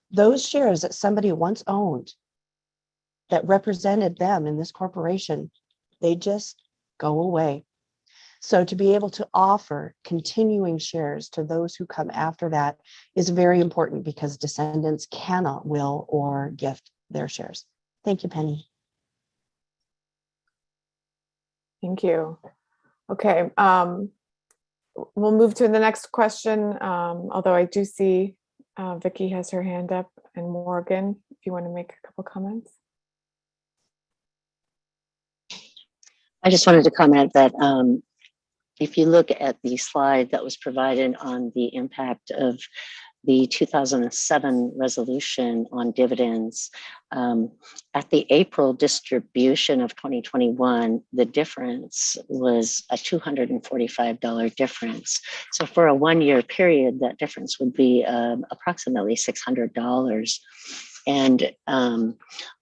Those shares that somebody once owned that represented them in this corporation, they just go away. So to be able to offer continuing shares to those who come after that is very important, because descendants cannot will or gift their shares. Thank you, Penny. Thank you. Okay, we'll move to the next question, although I do see Vicki has her hand up, and Morgan, if you want to make a couple comments. I just wanted to comment that if you look at the slide that was provided on the impact of the 2007 resolution on dividends, at the April distribution of 2021, the difference was a $245 difference. So for a 1-year period, that difference would be approximately $600. And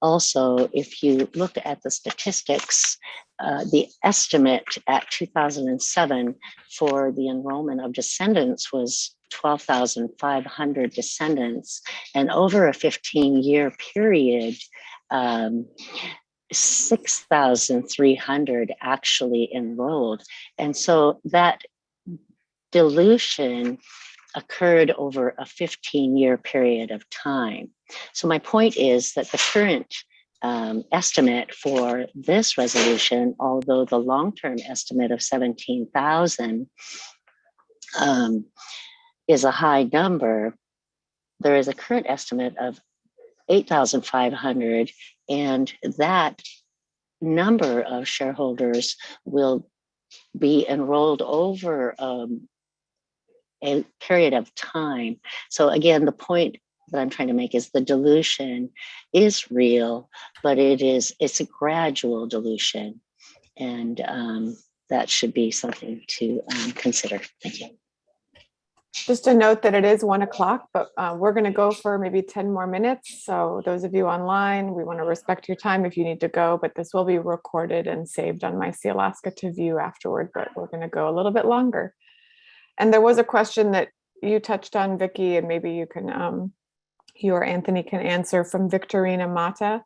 also, if you look at the statistics, the estimate at 2007 for the enrollment of descendants was 12,500 descendants, and over a 15-year period, 6,300 actually enrolled. And so that dilution occurred over a 15-year period of time. So my point is that the current estimate for this resolution, although the long-term estimate of 17,000 is a high number, there is a current estimate of 8,500, and that number of shareholders will be enrolled over a period of time. So again, the point that I'm trying to make is the dilution is real, but it's a gradual dilution. And that should be something to consider. Thank you. Just a note that it is 1 o'clock, but we're going to go for maybe 10 more minutes. So those of you online, we want to respect your time if you need to go, but this will be recorded and saved on my Sealaska to view afterward, but we're going to go a little bit longer. And there was a question that you touched on, Vicky, and maybe you can, you or Anthony can answer, from Victorina Mata.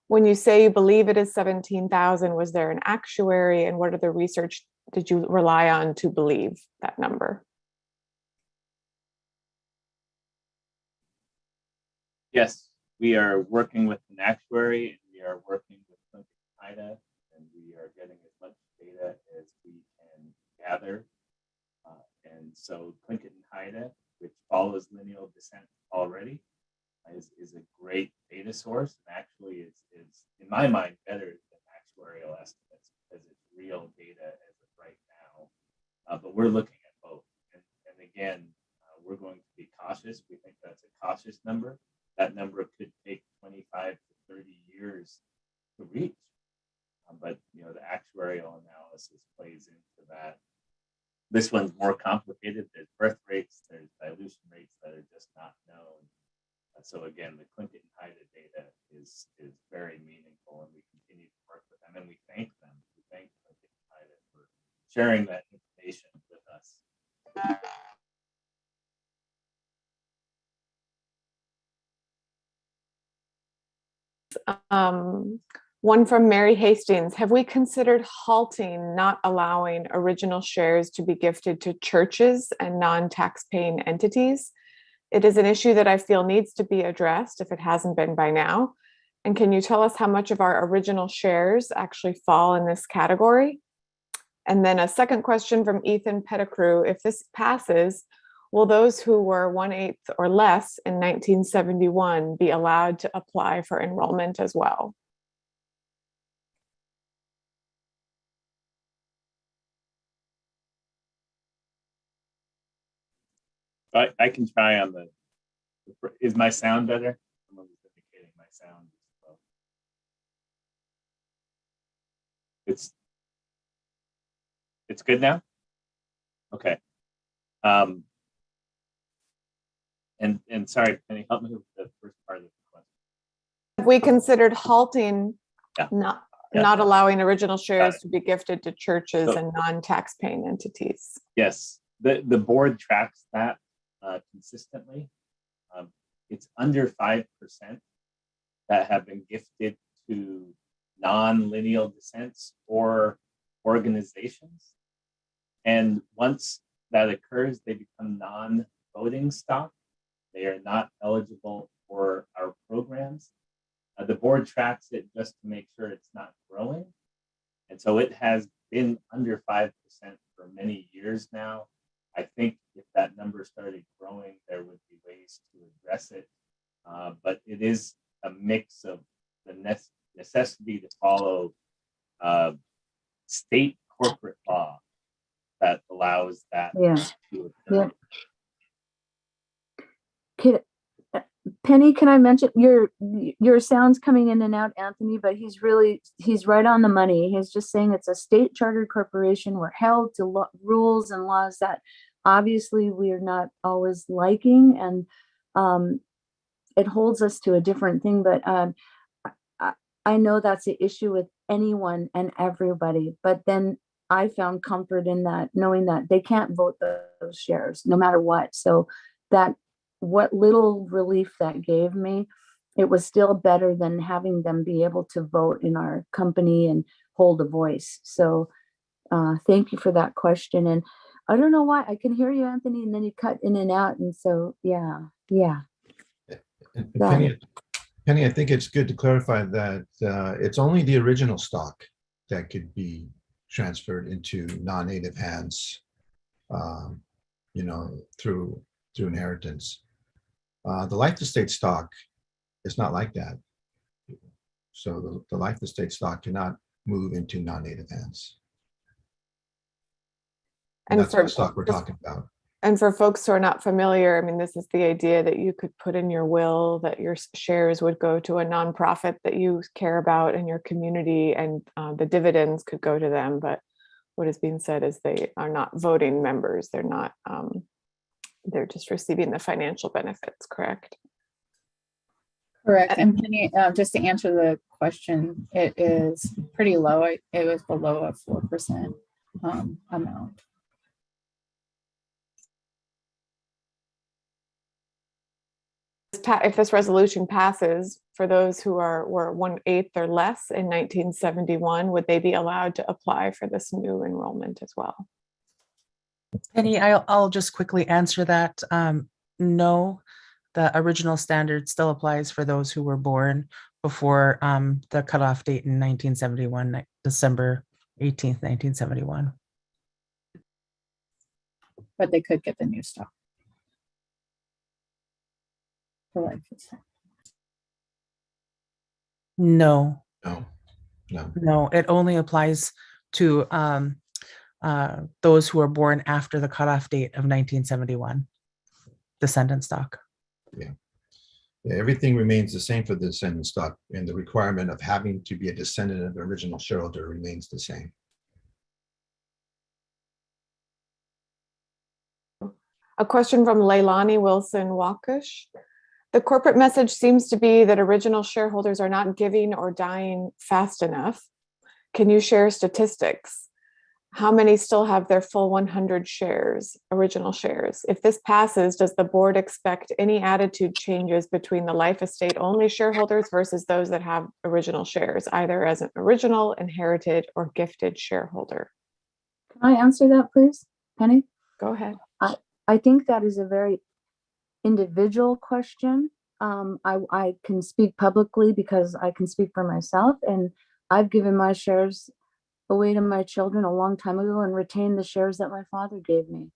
When you say you believe it is 17,000, was there an actuary, and what are the research did you rely on to believe that number? Yes, we are working with an actuary, and we are working with IDA, and we are getting as much data as we can gather. And so Plinkett and Haida, which follows lineal descent already, is a great data source, and actually is in my mind better than actuarial estimates because it's real data as of right now. But we're looking at both, and again, we're going to be cautious. We think that's a cautious number. That number could take 25 to 30 years to reach, but the actuarial analysis plays into that. This one's more complicated. There's birth rates, there's dilution rates that are just not known. So again, the Plinkett and Haida data is very meaningful, and we continue to work with them, and we thank them. We thank Plinkett and Haida for sharing that information with us. One from Mary Hastings. Have we considered halting, not allowing original shares to be gifted to churches and non-tax-paying entities? It is an issue that I feel needs to be addressed if it hasn't been by now. And can you tell us how much of our original shares actually fall in this category? And then a second question from Ethan Pettigrew. If this passes, will those who were 1/8 or less in 1971 be allowed to apply for enrollment as well? I can try on the. Is my sound better? I'm indicating my sound as well. It's good now. Okay. And sorry, can you help me with the first part of the question? Have we considered halting, not allowing original shares to be gifted to churches and non-tax-paying entities? Yes, the board tracks that consistently. It's under 5% that have been gifted to non-lineal descents or organizations. And once that occurs, they become non-voting stock. They are not eligible for our programs. The board tracks it just to make sure it's not growing. And so it has been under 5% for many years now. I think if that number started growing, there would be ways to address it. But it is a mix of the necessity to follow state corporate law that allows that to occur. Penny, can I mention your sound's coming in and out, Anthony, but he's right on the money. He's just saying it's a state chartered corporation. We're held to rules and laws that obviously we're not always liking, and it holds us to a different thing. But I know that's the issue with anyone and everybody, but then I found comfort in that, knowing that they can't vote those shares no matter what. So that what little relief that gave me, it was still better than having them be able to vote in our company and hold a voice. So thank you for that question. And I don't know why I can hear you, Anthony, and then you cut in and out. And so, yeah. And Penny, I think it's good to clarify that it's only the original stock that could be transferred into non-native hands, through inheritance. The life estate stock is not like that. So the life estate stock cannot move into non-native hands. And that's the stock we're talking about. And for folks who are not familiar, I mean, this is the idea that you could put in your will that your shares would go to a nonprofit that you care about in your community, and the dividends could go to them. But what is being said is they are not voting members. They're not, they're just receiving the financial benefits, correct? Correct. And Penny, just to answer the question, it is pretty low. It was below a 4% amount. If this resolution passes, for those who were 1/8 or less in 1971, would they be allowed to apply for this new enrollment as well? Penny, I'll just quickly answer that. No, the original standard still applies for those who were born before the cutoff date in 1971, December 18th, 1971. But they could get the new stock for life. No, No, no. no, it only applies to those who were born after the cutoff date of 1971, descendant stock. Yeah. Yeah, everything remains the same for the descendant stock, and the requirement of having to be a descendant of the original shareholder remains the same. A question from Leilani Wilson Wakush. The corporate message seems to be that original shareholders are not giving or dying fast enough. Can you share statistics? How many still have their full 100 shares, original shares? If this passes, does the board expect any attitude changes between the life estate only shareholders versus those that have original shares, either as an original, inherited, or gifted shareholder? Can I answer that, please, Penny? Go ahead. I think that is a very individual question. I can speak publicly because I can speak for myself, and I've given my shares away to my children a long time ago and retained the shares that my father gave me.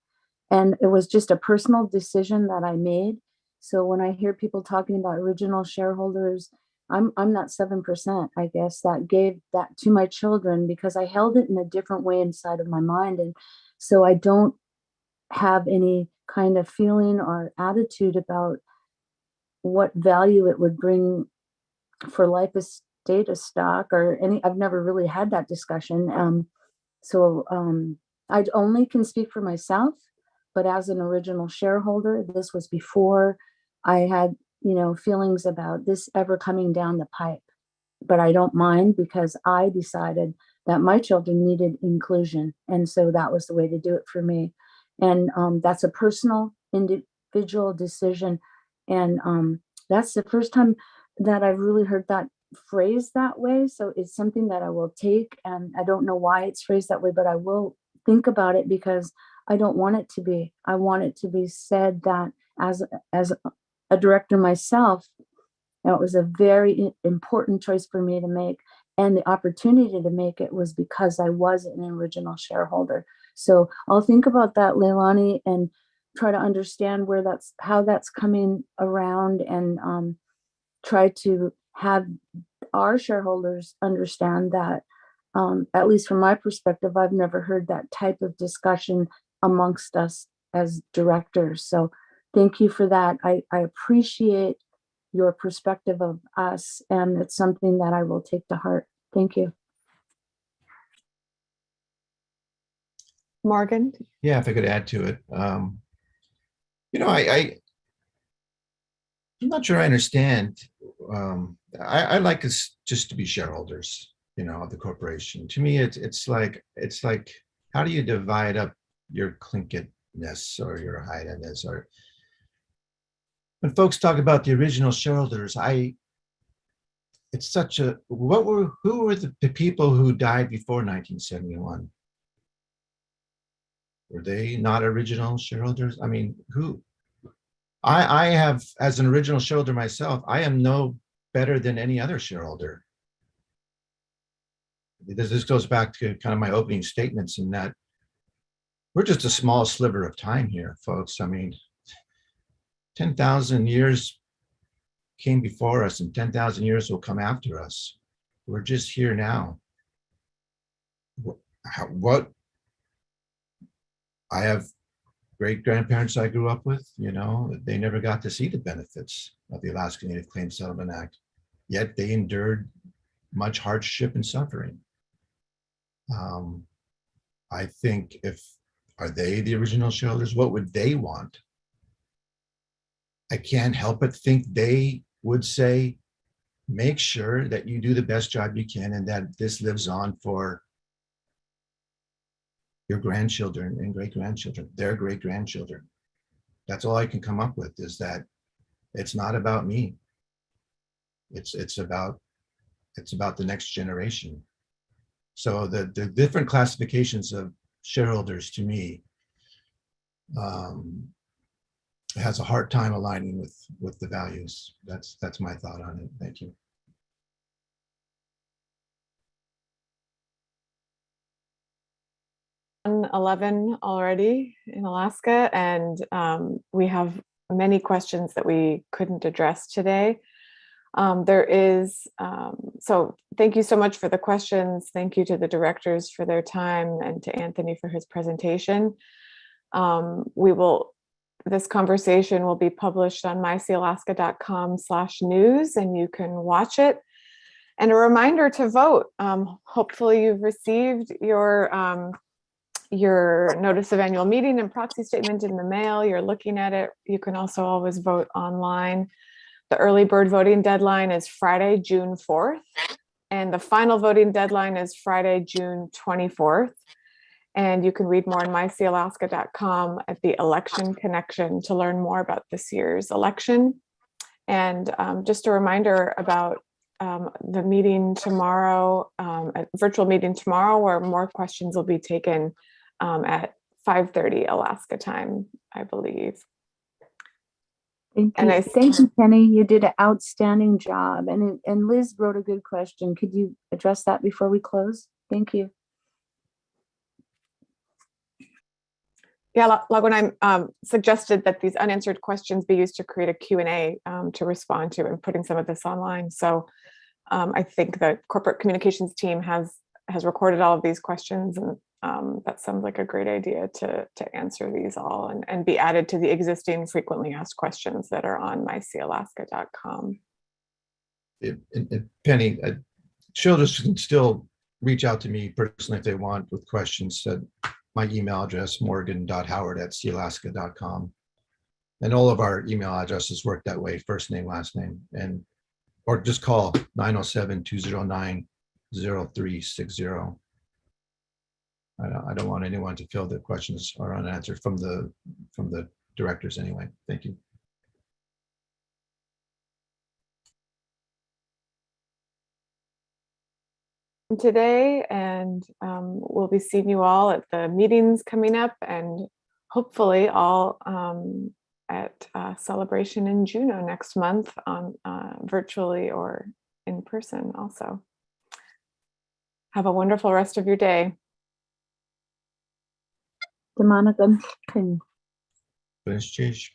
And it was just a personal decision that I made. So when I hear people talking about original shareholders, I'm that 7%, I guess, that gave that to my children because I held it in a different way inside of my mind. And so I don't have any kind of feeling or attitude about what value it would bring for life estate stock or any. I've never really had that discussion. I only can speak for myself, but as an original shareholder, this was before I had, feelings about this ever coming down the pipe. But I don't mind because I decided that my children needed inclusion. And so that was the way to do it for me. And that's a personal, individual decision. And that's the first time that I've really heard that phrased that way. So it's something that I will take. And I don't know why it's phrased that way, but I will think about it because I don't want it to be. I want it to be said that as a director myself, it was a very important choice for me to make. And the opportunity to make it was because I was an original shareholder. So I'll think about that, Leilani, and try to understand how that's coming around, and try to have our shareholders understand that, at least from my perspective, I've never heard that type of discussion amongst us as directors. So thank you for that. I appreciate your perspective of us, and it's something that I will take to heart. Thank you. Morgan? Yeah, if I could add to it. I'm not sure I understand. I like us just to be shareholders, of the corporation. To me, it's like, how do you divide up your clinketness or your hidedness? Or when folks talk about the original shareholders, it's such a, who were the people who died before 1971? Were they not original shareholders? I mean, who? I have, as an original shareholder myself, I am no better than any other shareholder. This goes back to kind of my opening statements in that we're just a small sliver of time here, folks. I mean, 10,000 years came before us and 10,000 years will come after us. We're just here now. What I have great grandparents I grew up with, they never got to see the benefits of the Alaska Native Claims Settlement Act, yet they endured much hardship and suffering. I think are they the original shareholders? What would they want? I can't help but think they would say, make sure that you do the best job you can and that this lives on for your grandchildren and great-grandchildren, their great-grandchildren. That's all I can come up with, is that it's not about me. It's about the next generation. So the different classifications of shareholders, to me, has a hard time aligning with the values. That's my thought on it. Thank you. On 11 already in Alaska, and we have many questions that we couldn't address today. So thank you so much for the questions. Thank you to the directors for their time and to Anthony for his presentation. This conversation will be published on mysealaska.com/news, and you can watch it. And a reminder to vote. Hopefully you've received your notice of annual meeting and proxy statement in the mail. You're looking at it. You can also always vote online. The early bird voting deadline is Friday, June 4th, and the final voting deadline is Friday, June 24th. And you can read more on mysealaska.com at the election connection to learn more about this year's election. And just a reminder about the meeting tomorrow, a virtual meeting tomorrow, where more questions will be taken at 5:30 Alaska time, I believe. Thank you. Thank you, Penny. You did an outstanding job. And Liz wrote a good question. Could you address that before we close? Thank you. Yeah, Laguna suggested that these unanswered questions be used to create a Q&A to respond to, and putting some of this online. So I think the corporate communications team has recorded all of these questions, and that sounds like a great idea to answer these all and be added to the existing frequently asked questions that are on mysealaska.com. Penny, shareholders can still reach out to me personally if they want with questions. My email address, morgan.howard@sealaska.com. And all of our email addresses work that way, first name, last name, or just call 907-209-0360. I don't want anyone to feel that questions are unanswered from the directors anyway. Thank you. Today, and we'll be seeing you all at the meetings coming up, and hopefully all at Celebration in Juneau next month, on virtually or in person also. Have a wonderful rest of your day. Monica. Finish,